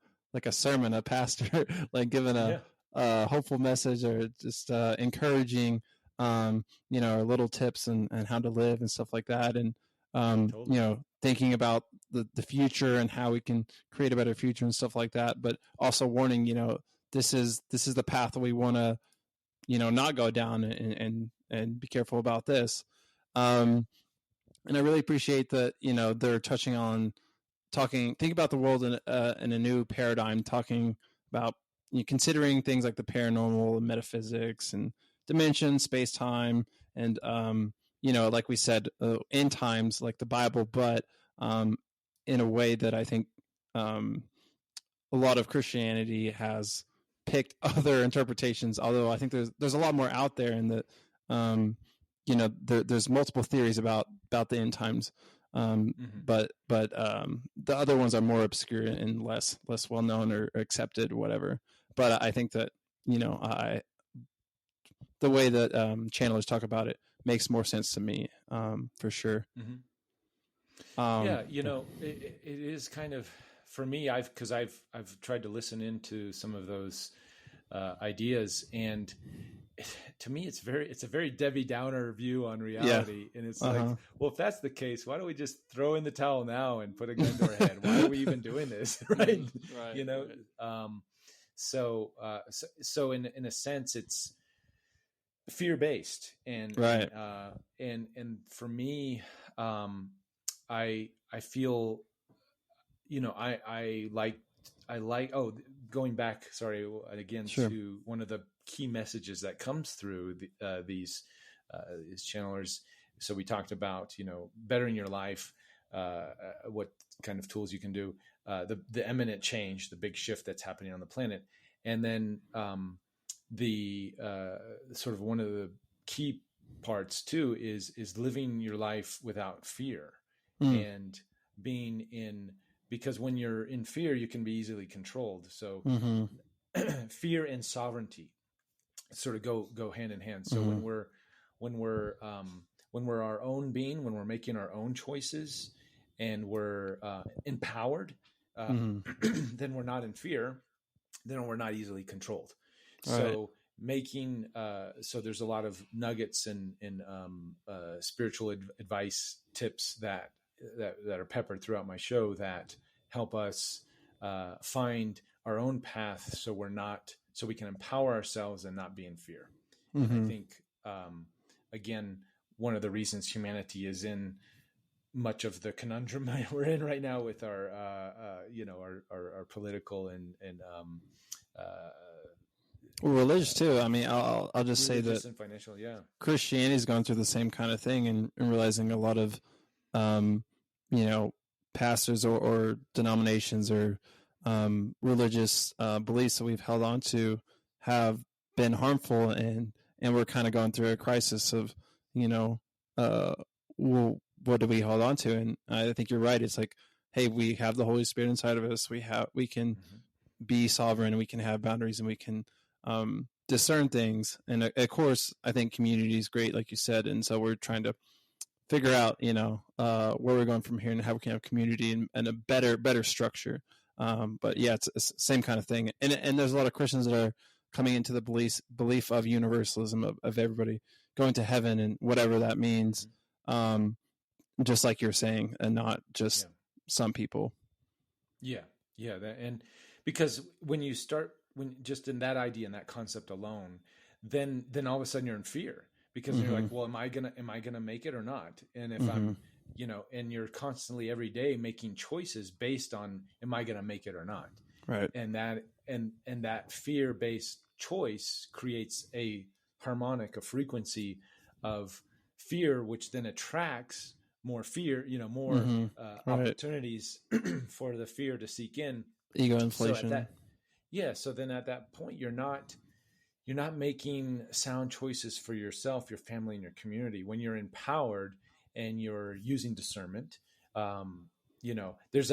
Speaker 1: sermon, a pastor like giving a hopeful message, or just encouraging, you know, little tips and how to live and stuff like that. And totally. You know, thinking about the future and how we can create a better future and stuff like that, but also warning, you know, this is the path that we want to, you know, not go down, and be careful about this. And I really appreciate that, you know, they're think about the world in a new paradigm, talking about, you know, considering things like the paranormal and metaphysics and dimension, space, time, and you know, like we said, end times, like the Bible, but in a way that I think a lot of Christianity has picked other interpretations. Although I think there's a lot more out there, and that you know, there's multiple theories about the end times, but the other ones are more obscure and less well known or accepted or whatever. But I think that, you know, the way that channelers talk about it makes more sense to me, for sure.
Speaker 2: Yeah, you know, it is kind of, for me, I've tried to listen into some of those ideas, and to me, it's a very Debbie Downer view on reality. And it's like, well, if that's the case, why don't we just throw in the towel now and put a gun to our head? Why are we even doing this? Right. You know? Right. So in a sense, it's fear-based, and,
Speaker 1: right.
Speaker 2: And for me, I feel, you know, I like, going back, sorry, again, sure, to one of the key messages that comes through these channelers. So we talked about, you know, bettering your life, what kind of tools you can do, the imminent change, the big shift that's happening on the planet. And then the sort of one of the key parts too is living your life without fear, and being in, because when you're in fear, you can be easily controlled. So fear and sovereignty sort of go hand in hand. So when we're our own being, when we're making our own choices, and we're empowered, then we're not in fear. Then we're not easily controlled. So making so there's a lot of nuggets and spiritual advice tips that are peppered throughout my show that help us find our own path, so we can empower ourselves and not be in fear. And I think again, one of the reasons humanity is in much of the conundrum we're in right now with our you know, our political and
Speaker 1: Well, religious too. I mean, I'll just say that
Speaker 2: religious and financial. Yeah.
Speaker 1: Christianity's going through the same kind of thing, and realizing a lot of, um, you know, pastors or denominations or religious beliefs that we've held on to have been harmful, and we're kind of going through a crisis of, you know, uh, well, what do we hold on to? And I think you're right. It's like, hey, we have the Holy Spirit inside of us. We can
Speaker 2: Mm-hmm.
Speaker 1: be sovereign, and we can have boundaries, and we can discern things. And of course, I think community is great, like you said. And so we're trying to figure out, where we're going from here and how we can have community and a better structure. But yeah, it's the same kind of thing. And there's a lot of Christians that are coming into the belief of universalism of everybody going to heaven and whatever that means. Um, just like you're saying, and not just
Speaker 2: Yeah.
Speaker 1: some people.
Speaker 2: Yeah. Yeah. And because when you start, when just in that idea and that concept alone, then all of a sudden you're in fear, because you're like, well, am I gonna make it or not? And if I'm, and you're constantly every day making choices based on, am I gonna make it or not?
Speaker 1: Right.
Speaker 2: And that fear based choice creates a harmonic, a frequency of fear, which then attracts more fear, more
Speaker 1: Right.
Speaker 2: opportunities for the fear to seek in.
Speaker 1: Ego
Speaker 2: So at
Speaker 1: inflation.
Speaker 2: that, so then at that point, you're not making sound choices for yourself, your family, and your community. When you're empowered and you're using discernment, there's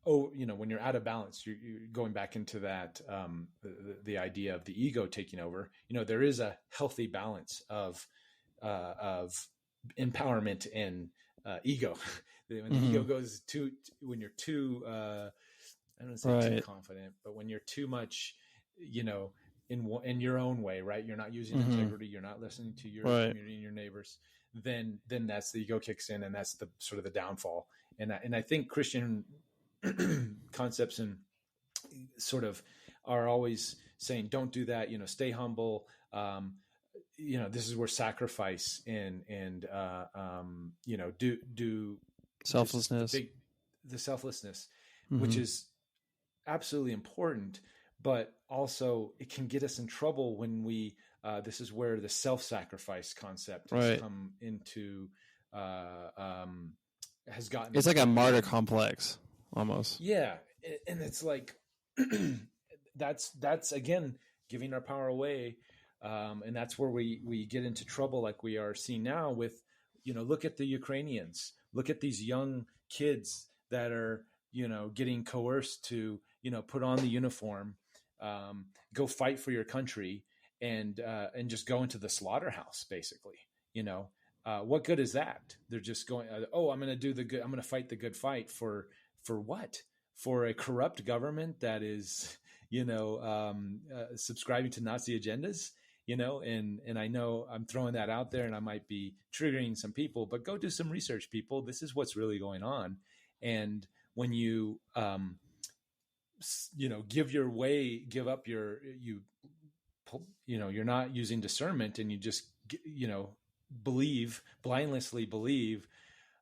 Speaker 2: when you're out of balance, you're going back into that, the idea of the ego taking over. There is a healthy balance of empowerment and ego. When the ego goes when you're too, I don't say too confident, but when you're too much, in your own way, right? You're not using integrity. You're not listening to your community and your neighbors. Then that's the ego kicks in, and that's the sort of the downfall. And I think Christian concepts and sort of are always saying, don't do that. Stay humble. This is where sacrifice and do
Speaker 1: selflessness,
Speaker 2: the selflessness, which is absolutely important, but also it can get us in trouble when we, this is where the self-sacrifice concept has come into, has gotten.
Speaker 1: It's like a martyr complex almost.
Speaker 2: Yeah. And it's like, that's again, giving our power away. And that's where we get into trouble, like we are seeing now with, look at the Ukrainians, look at these young kids that are, getting coerced to, put on the uniform, go fight for your country, and just go into the slaughterhouse, basically. What good is that? They're just going, I'm going to fight the good fight for what? For a corrupt government that is, subscribing to Nazi agendas, and I know I'm throwing that out there and I might be triggering some people, but go do some research, people. This is what's really going on. And when you, give up you're not using discernment, and you just, blindlessly believe,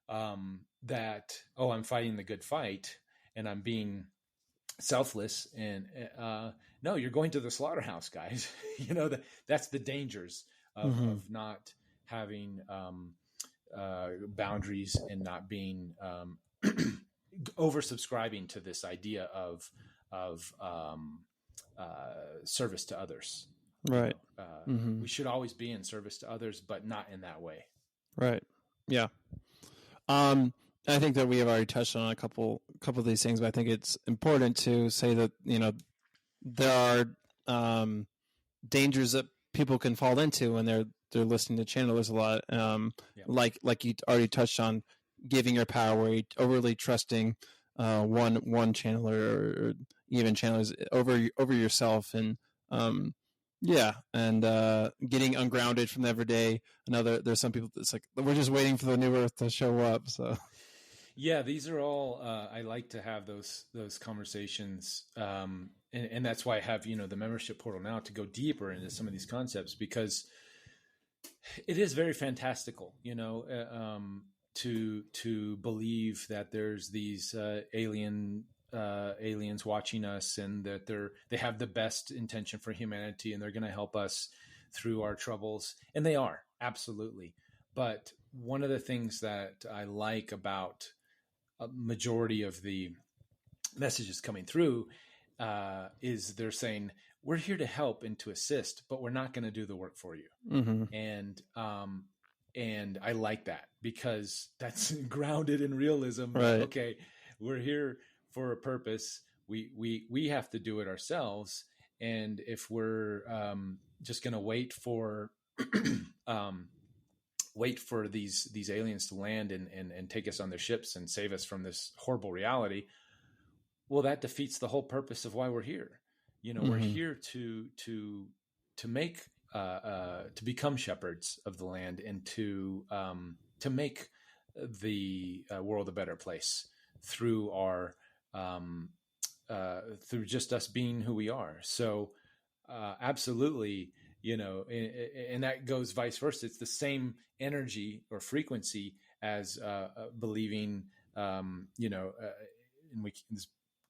Speaker 2: that, I'm fighting the good fight and I'm being selfless, and no, you're going to the slaughterhouse, guys. That's the dangers of not having boundaries, and not being oversubscribing to this idea of service to others.
Speaker 1: Right.
Speaker 2: We should always be in service to others, but not in that way.
Speaker 1: Right. Yeah. I think that we have already touched on a couple of these things, but I think it's important to say that, there are dangers that people can fall into when they're listening to channelers a lot. Like you already touched on, giving your power away, overly trusting one channeler, or even channelers over yourself, and getting ungrounded from the everyday. There's some people that's like, we're just waiting for the new earth to show up. So
Speaker 2: yeah, these are all, I like to have those conversations. And that's why I have, the membership portal now, to go deeper into some of these concepts, because it is very fantastical, to believe that there's these alien aliens watching us, and that they have the best intention for humanity, and they're going to help us through our troubles, and they are, absolutely. But one of the things that I like about a majority of the messages coming through is they're saying, we're here to help and to assist, but we're not going to do the work for you.
Speaker 1: Mm-hmm.
Speaker 2: And I like that, because that's grounded in realism.
Speaker 1: Right.
Speaker 2: Okay, we're here for a purpose. We have to do it ourselves. And if we're just going to wait for these aliens to land and take us on their ships and save us from this horrible reality, well, that defeats the whole purpose of why we're here. We're here to make to become shepherds of the land, and to make the world a better place through our through just us being who we are. So absolutely, and that goes vice versa. It's the same energy or frequency as believing, and we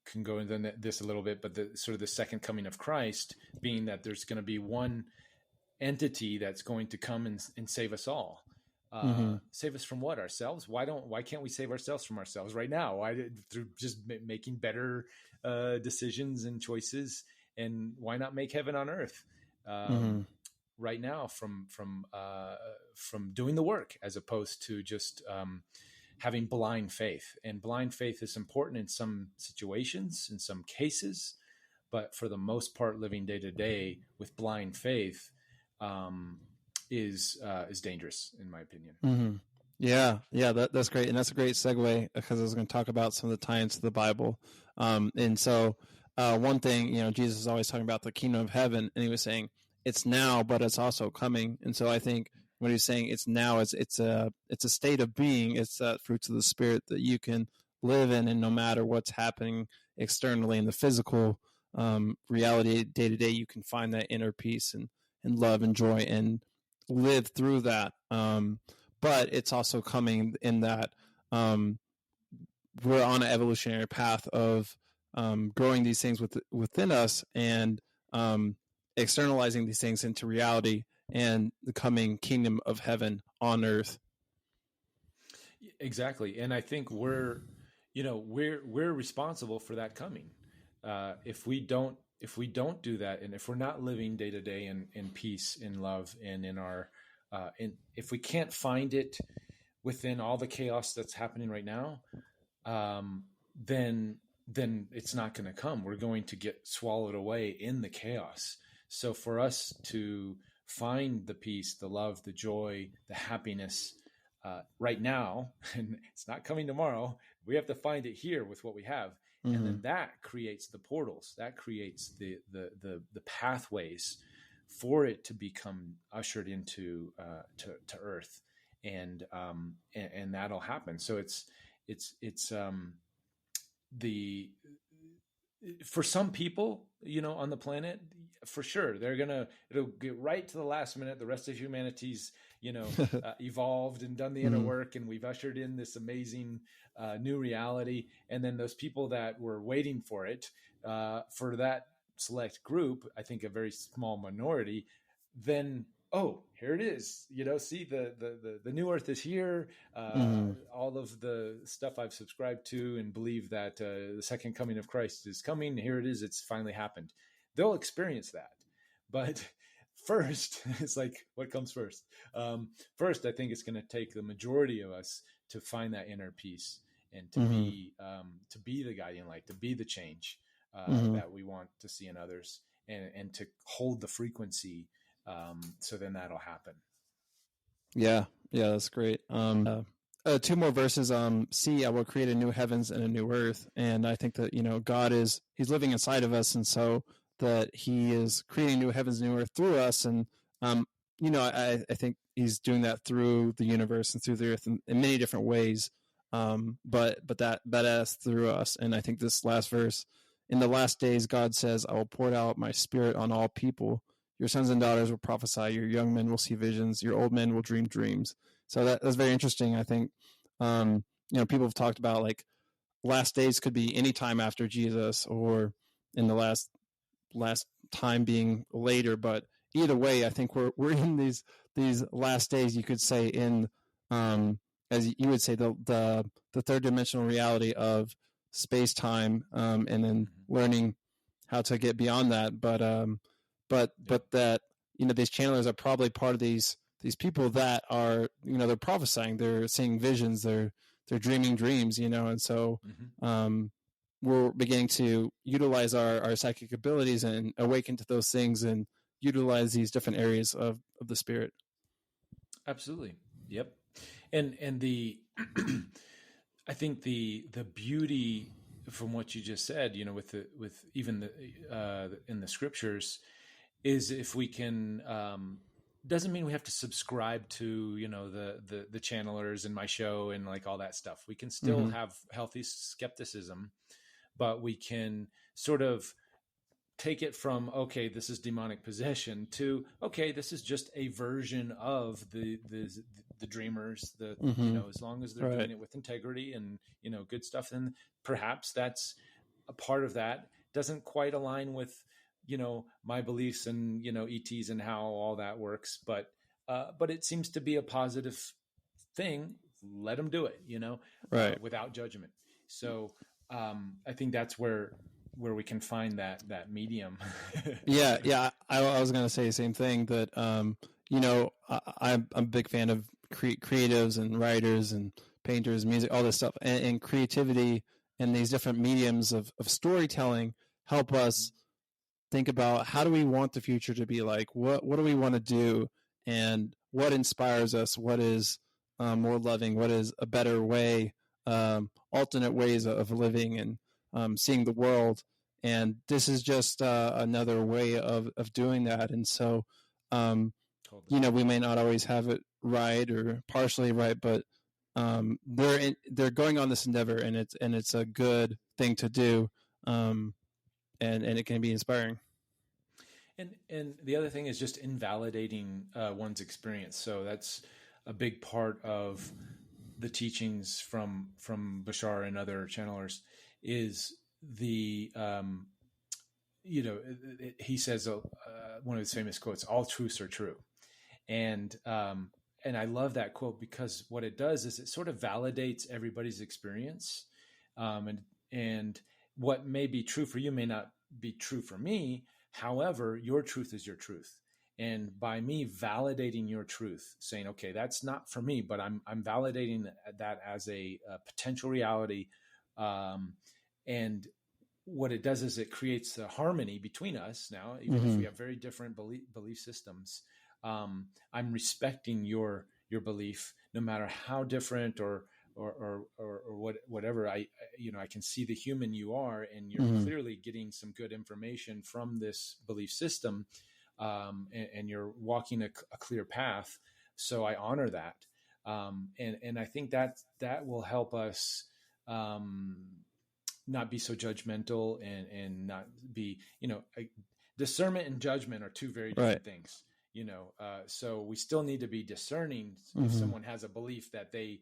Speaker 2: can go into this a little bit, but the sort of the second coming of Christ being that there's going to be one entity that's going to come and save us all. Save us from what? Ourselves? Why can't we save ourselves from ourselves right now? Through just making better decisions and choices, and why not make heaven on earth right now from doing the work, as opposed to just having blind faith. And blind faith is important in some situations, in some cases, but for the most part, living day to day with blind faith is dangerous, in my opinion.
Speaker 1: Yeah, that's great, and that's a great segue, because I was going to talk about some of the tie-ins to the Bible. And so, one thing, Jesus is always talking about the kingdom of heaven, and he was saying it's now, but it's also coming. And so, I think when he's saying it's now, it's a state of being. It's that fruits of the Spirit that you can live in, and no matter what's happening externally in the physical reality, day to day, you can find that inner peace and love and joy and live through that. But it's also coming in that we're on an evolutionary path of growing these things within us, and externalizing these things into reality, and the coming kingdom of heaven on earth.
Speaker 2: Exactly. And I think we're responsible for that coming. If we don't do that, and if we're not living day to day in peace, in love, and in our if we can't find it within all the chaos that's happening right now, then it's not going to come. We're going to get swallowed away in the chaos. So for us to find the peace, the love, the joy, the happiness right now, and it's not coming tomorrow, we have to find it here with what we have. And then that creates the portals, that creates the pathways for it to become ushered into to earth, and that'll happen. So it's for some people, on the planet, for sure, it'll get right to the last minute. The rest of humanity's, evolved and done the inner work, and we've ushered in this amazing new reality. And then those people that were waiting for it, for that select group, I think a very small minority, then, oh, here it is. See, the new earth is here. All of the stuff I've subscribed to and believe that the second coming of Christ is coming. Here it is. It's finally happened. They'll experience that. But first, it's like, what comes first? First, I think it's going to take the majority of us to find that inner peace, and to be the guiding light, to be the change that we want to see in others, and to hold the frequency. So then that'll happen.
Speaker 1: Yeah, that's great. Two more verses. See, I will create a new heavens and a new earth. And I think that, God he's living inside of us. And so that he is creating new heavens and new earth through us. And, I think he's doing that through the universe and through the earth in many different ways. But that through us. And I think this last verse, in the last days, God says, I will pour out my spirit on all people. Your sons and daughters will prophesy. Your young men will see visions. Your old men will dream dreams. So that's very interesting. I think, people have talked about, like, last days could be any time after Jesus, or in the last time being later. But either way, I think we're in these last days. You could say in as you would say the third dimensional reality of space time, and then learning how to get beyond that. But that these channelers are probably part of these people that are they're prophesying, they're seeing visions, they're dreaming dreams, and so we're beginning to utilize our psychic abilities and awaken to those things and utilize these different areas of the spirit.
Speaker 2: Absolutely. Yep. And the I think the beauty from what you just said, with even the in the scriptures, is if we can doesn't mean we have to subscribe to the channelers in my show and like all that stuff. We can still have healthy skepticism, but we can sort of take it from, okay, this is demonic possession, to, okay, this is just a version of the dreamers, as long as they're doing it with integrity and good stuff, then perhaps that's a part of that. Doesn't quite align with my beliefs and ETs and how all that works, but it seems to be a positive thing. Let them do it, without judgment. So I think that's where we can find that medium.
Speaker 1: yeah. I was going to say the same thing, that I'm a big fan of creatives and writers and painters, music, all this stuff, and creativity and these different mediums of storytelling help us think about, how do we want the future to be like? What do we want to do? And what inspires us? What is more loving? What is a better way? Alternate ways of living and seeing the world. And this is just another way of doing that. And so, we may not always have it right or partially right, but they're going on this endeavor, and it's a good thing to do. And it can be inspiring.
Speaker 2: And the other thing is just invalidating one's experience. So that's a big part of the teachings from Bashar and other channelers, is the he says one of his famous quotes, "All truths are true," and I love that quote, because what it does is it sort of validates everybody's experience, and what may be true for you may not be true for me. However, your truth is your truth. And by me validating your truth, saying, okay, that's not for me, but I'm validating that as a potential reality. And what it does is it creates a harmony between us now, even if we have very different belief systems. I'm respecting your belief, no matter how different or whatever. I can see the human you are, and you're clearly getting some good information from this belief system, and you're walking a clear path. So I honor that, and I think that will help us not be so judgmental, and not be discernment and judgment are two very different things. So we still need to be discerning. If someone has a belief that they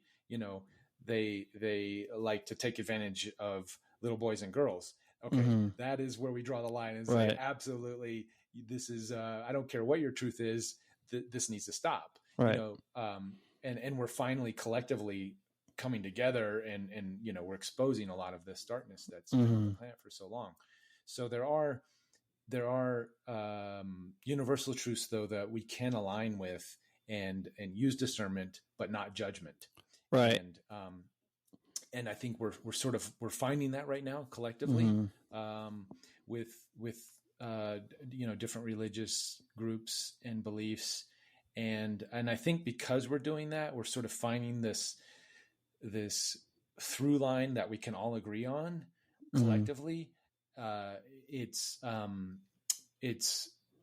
Speaker 2: like to take advantage of little boys and girls. Okay. That is where we draw the line and say, absolutely, this is, I don't care what your truth is, this needs to stop, and we're finally collectively coming together, and we're exposing a lot of this darkness that's been on the planet for so long. So there are universal truths, though, that we can align with and use discernment, but not judgment.
Speaker 1: Right.
Speaker 2: And I think we're finding that right now collectively, with different religious groups and beliefs. And I think because we're doing that, we're sort of finding this through line that we can all agree on collectively. It's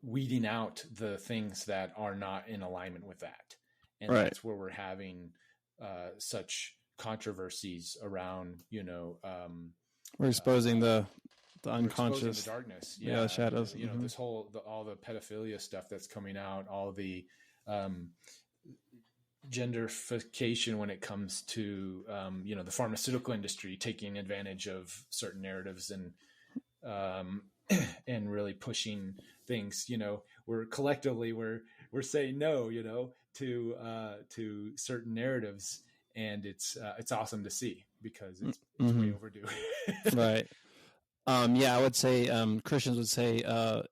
Speaker 2: weeding out the things that are not in alignment with that. And that's where we're having such controversies around,
Speaker 1: we're exposing the unconscious,
Speaker 2: exposing the darkness,
Speaker 1: the shadows.
Speaker 2: This whole all the pedophilia stuff that's coming out, all the gentrification when it comes to the pharmaceutical industry taking advantage of certain narratives and really pushing things. We're collectively we're saying no, to certain narratives, and it's awesome to see because it's way overdue.
Speaker 1: Right. Yeah, I would say Christians would say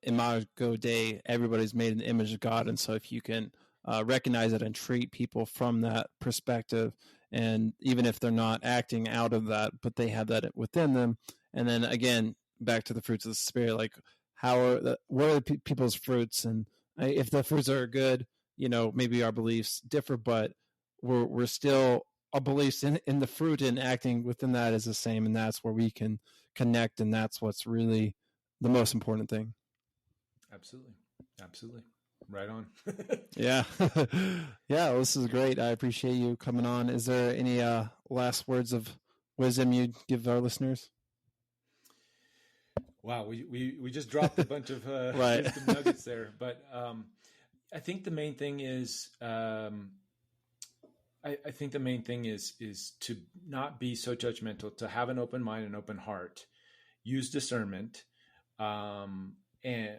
Speaker 1: Imago Dei, everybody's made in the image of God. And so if you can recognize it and treat people from that perspective, and even if they're not acting out of that, but they have that within them. And then again, back to the fruits of the Spirit, like what are people's fruits? And if the fruits are good, maybe our beliefs differ, but we're still, our beliefs in the fruit and acting within that is the same. And that's where we can connect, and that's what's really the most important thing.
Speaker 2: Absolutely right on.
Speaker 1: Yeah. Well, this is great. I appreciate you coming on. Is there any last words of wisdom you'd give our listeners?
Speaker 2: Wow, we just dropped a bunch of
Speaker 1: right.
Speaker 2: wisdom nuggets there, but I think the main thing is I think the main thing is to not be so judgmental, to have an open mind and open heart, use discernment, and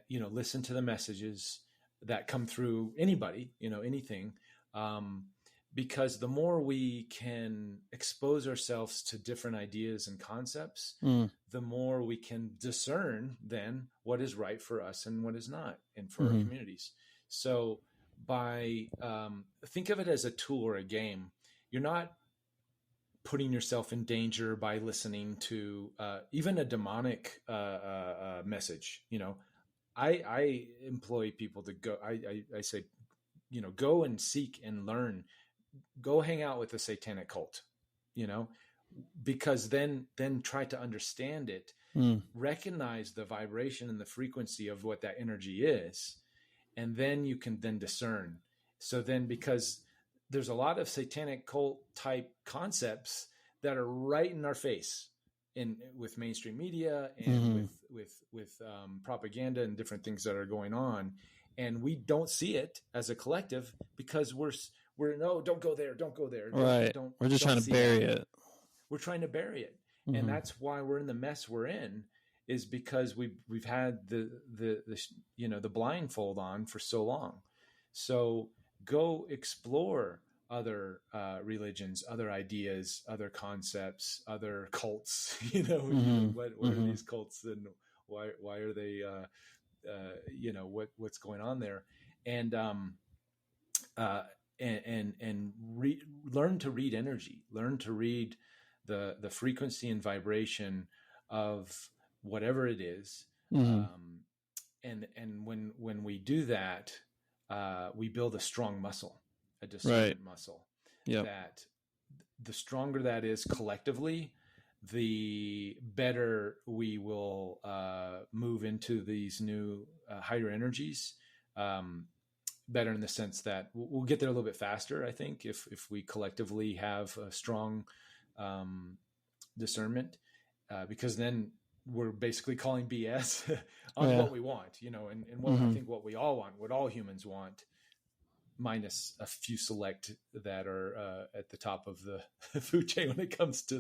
Speaker 2: listen to the messages that come through anybody, anything, because the more we can expose ourselves to different ideas and concepts, the more we can discern then what is right for us and what is not, and for our communities. So by think of it as a tool or a game. You're not putting yourself in danger by listening to even a demonic message. I employ people to go. I say, go and seek and learn. Go hang out with a satanic cult, because then try to understand it, recognize the vibration and the frequency of what that energy is, and then you can then discern. So then, because there's a lot of satanic cult type concepts that are right in our face with mainstream media and with propaganda and different things that are going on. And we don't see it as a collective because we're no, don't go there.
Speaker 1: Right. We're just trying to bury it.
Speaker 2: We're trying to bury it. And that's why we're in the mess we're in, is because we've had the blindfold on for so long. So go explore other religions, other ideas, other concepts, other cults. What are these cults, and why are they? What's going on there, and learn to read energy, learn to read the frequency and vibration of whatever it is, and when we do that, we build a strong muscle, a discernment muscle. That the stronger that is collectively, the better we will move into these new higher energies. Better in the sense that we'll get there a little bit faster, I think, if we collectively have a strong discernment, because then we're basically calling BS on what we want, and what I think what we all want, what all humans want, minus a few select that are at the top of the food chain when it comes to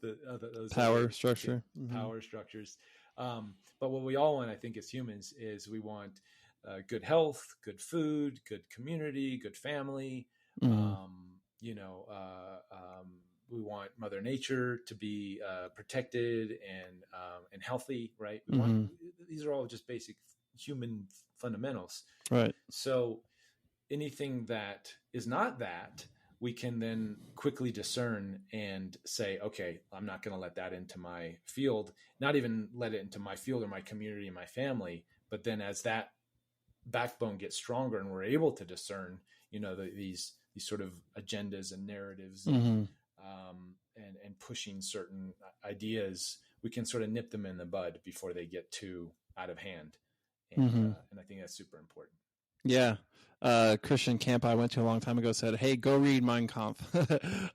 Speaker 2: those
Speaker 1: power structure,
Speaker 2: power structures. But what we all want, I think, as humans, is we want good health, good food, good community, good family. We want Mother Nature to be protected and healthy, right? We want, these are all just basic human fundamentals,
Speaker 1: right?
Speaker 2: So anything that is not that, we can then quickly discern and say, okay, I'm not going to let that into my field, not even let it into my field or my community and my family. But then as that backbone gets stronger and we're able to discern, these sort of agendas and narratives and pushing certain ideas, we can sort of nip them in the bud before they get too out of hand. And I think that's super important.
Speaker 1: Yeah. Christian camp I went to a long time ago said, hey, go read Mein Kampf.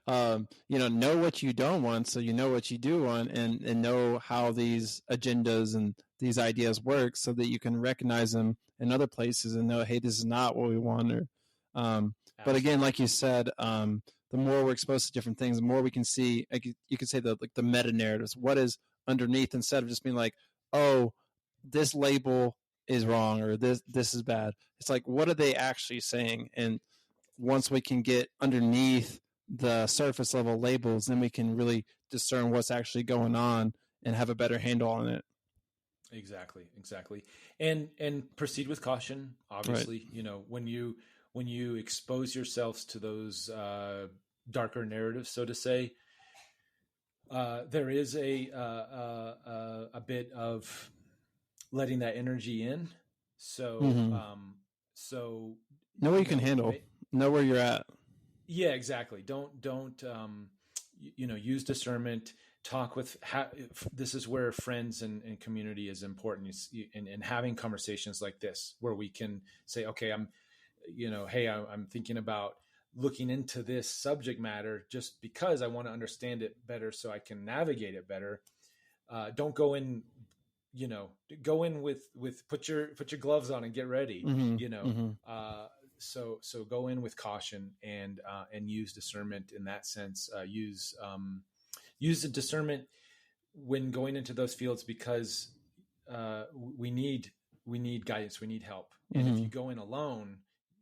Speaker 1: Know what you don't want, so you know what you do want, and know how these agendas and these ideas work, so that you can recognize them in other places and know, hey, this is not what we want. Or But again,
Speaker 2: Absolutely.
Speaker 1: like you said, the more we're exposed to different things, the more we can see. Like you could say the meta narratives. What is underneath, instead of just being like, oh, this label is wrong or this is bad. It's like, what are they actually saying? And once we can get underneath the surface level labels, then we can really discern what's actually going on and have a better handle on it.
Speaker 2: Exactly. And proceed with caution.
Speaker 1: Right.
Speaker 2: Obviously, when you expose yourselves to those darker narratives, so to say, there is a bit of letting that energy in. So
Speaker 1: Mm-hmm.
Speaker 2: so
Speaker 1: Know what
Speaker 2: you
Speaker 1: you can
Speaker 2: know,
Speaker 1: handle. Know where you're at.
Speaker 2: yeah, exactly. Don't use discernment. Talk with. This is where friends and community is important. And having conversations like this, where we can say, okay, hey, I'm thinking about looking into this subject matter just because I want to understand it better, so I can navigate it better. Don't go in, go in with put your gloves on and get ready.
Speaker 1: Mm-hmm.
Speaker 2: You know,
Speaker 1: Mm-hmm.
Speaker 2: so go in with caution and use discernment in that sense. Use the discernment when going into those fields, because we need guidance, we need help, and if
Speaker 1: Mm-hmm.
Speaker 2: you go in alone,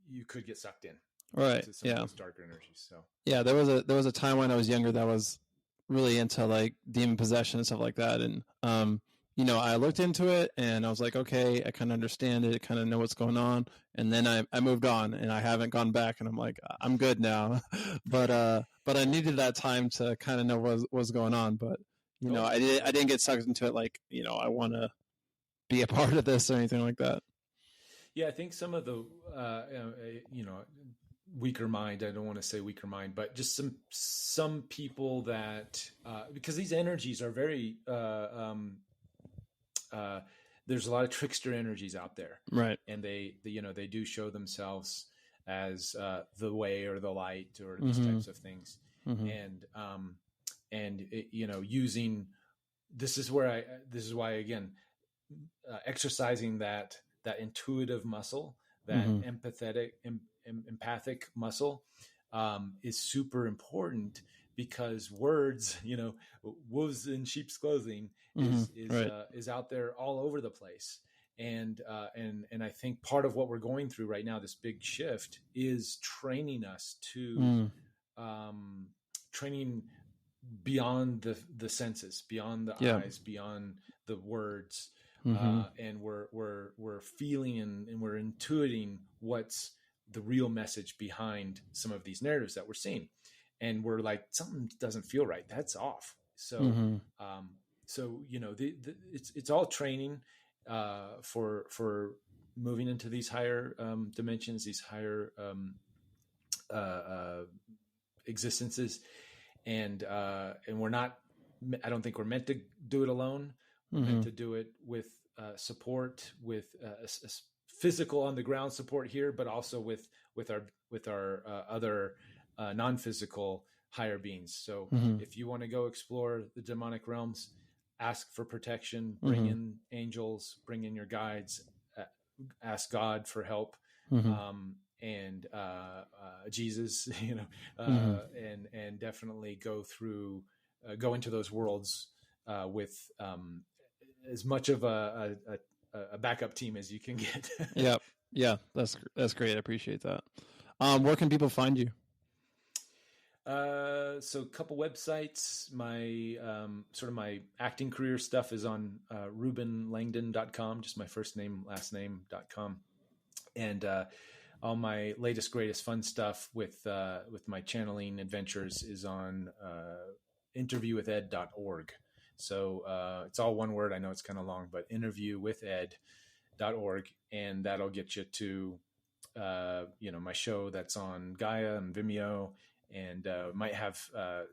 Speaker 2: you could get sucked in
Speaker 1: Right.
Speaker 2: to some of
Speaker 1: Yeah.
Speaker 2: those darker energies. So
Speaker 1: Yeah. There was a time when I was younger that was really into like demon possession and stuff like that, and I looked into it and I was like, okay, I kind of understand it, kind of know what's going on, and then I moved on and I haven't gone back, and I'm like, I'm good now. But I needed that time to kind of know what was going on, but
Speaker 2: totally,
Speaker 1: I
Speaker 2: totally.
Speaker 1: didn't get sucked into it like I want to be a part of this or anything like that.
Speaker 2: Yeah, I think some of the weaker mind, I don't want to say weaker mind, but just some people that because these energies are very uh, there's a lot of trickster energies out there,
Speaker 1: Right.
Speaker 2: and they do show themselves as the way or the light or these
Speaker 1: Mm-hmm.
Speaker 2: types of things.
Speaker 1: Mm-hmm.
Speaker 2: And using, this is why, again, exercising that intuitive muscle, that
Speaker 1: Mm-hmm.
Speaker 2: empathic muscle, is super important, because words, wolves in sheep's clothing,
Speaker 1: Mm-hmm. Right.
Speaker 2: is out there all over the place. And I think part of what we're going through right now, this big shift, is training us to
Speaker 1: Mm.
Speaker 2: training beyond the senses, beyond the
Speaker 1: Yeah.
Speaker 2: eyes, beyond the words,
Speaker 1: Mm-hmm.
Speaker 2: and we're feeling and we're intuiting what's the real message behind some of these narratives that we're seeing, and we're like, something doesn't feel right. That's off. So,
Speaker 1: Mm-hmm.
Speaker 2: it's all training for moving into these higher dimensions, these higher uh, uh, existences, and we're not. I don't think we're meant to do it alone. We're meant
Speaker 1: Mm-hmm.
Speaker 2: to do it with support, with physical on the ground support here, but also with our other non-physical higher beings. So
Speaker 1: Mm-hmm.
Speaker 2: if you want to go explore the demonic realms, ask for protection, bring
Speaker 1: Mm-hmm.
Speaker 2: in angels, bring in your guides, ask God for help,
Speaker 1: Mm-hmm.
Speaker 2: and Jesus,
Speaker 1: Mm-hmm.
Speaker 2: and definitely go into those worlds with as much of a backup team as you can get.
Speaker 1: Yep. Yeah, that's great. I appreciate that. Where can people find you?
Speaker 2: So a couple websites. My sort of my acting career stuff is on ReubenLangdon.com, just my first name, last name.com. And all my latest, greatest fun stuff with my channeling adventures is on interviewwithed.org. So it's all one word. I know it's kind of long, but interviewwithed.org, and that'll get you to my show that's on Gaia and Vimeo, and might have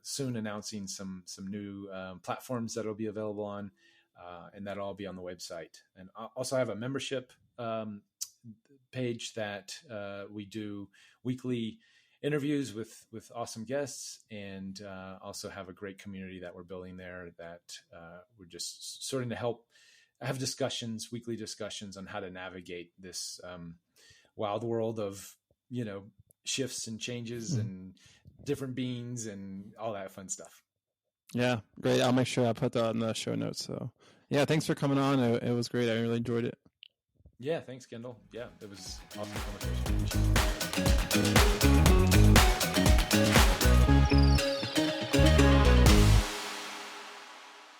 Speaker 2: soon announcing some new platforms that'll be available on, and that'll all be on the website. And also I have a membership page that we do weekly interviews with awesome guests, and also have a great community that we're building there, that we're just starting to help have weekly discussions on how to navigate this wild world of shifts and changes and different beans and all that fun stuff.
Speaker 1: Yeah, great. I'll make sure I put that in the show notes. So, yeah, thanks for coming on. It was great. I really enjoyed it.
Speaker 2: Yeah, thanks, Kendall. Yeah, it was awesome conversation.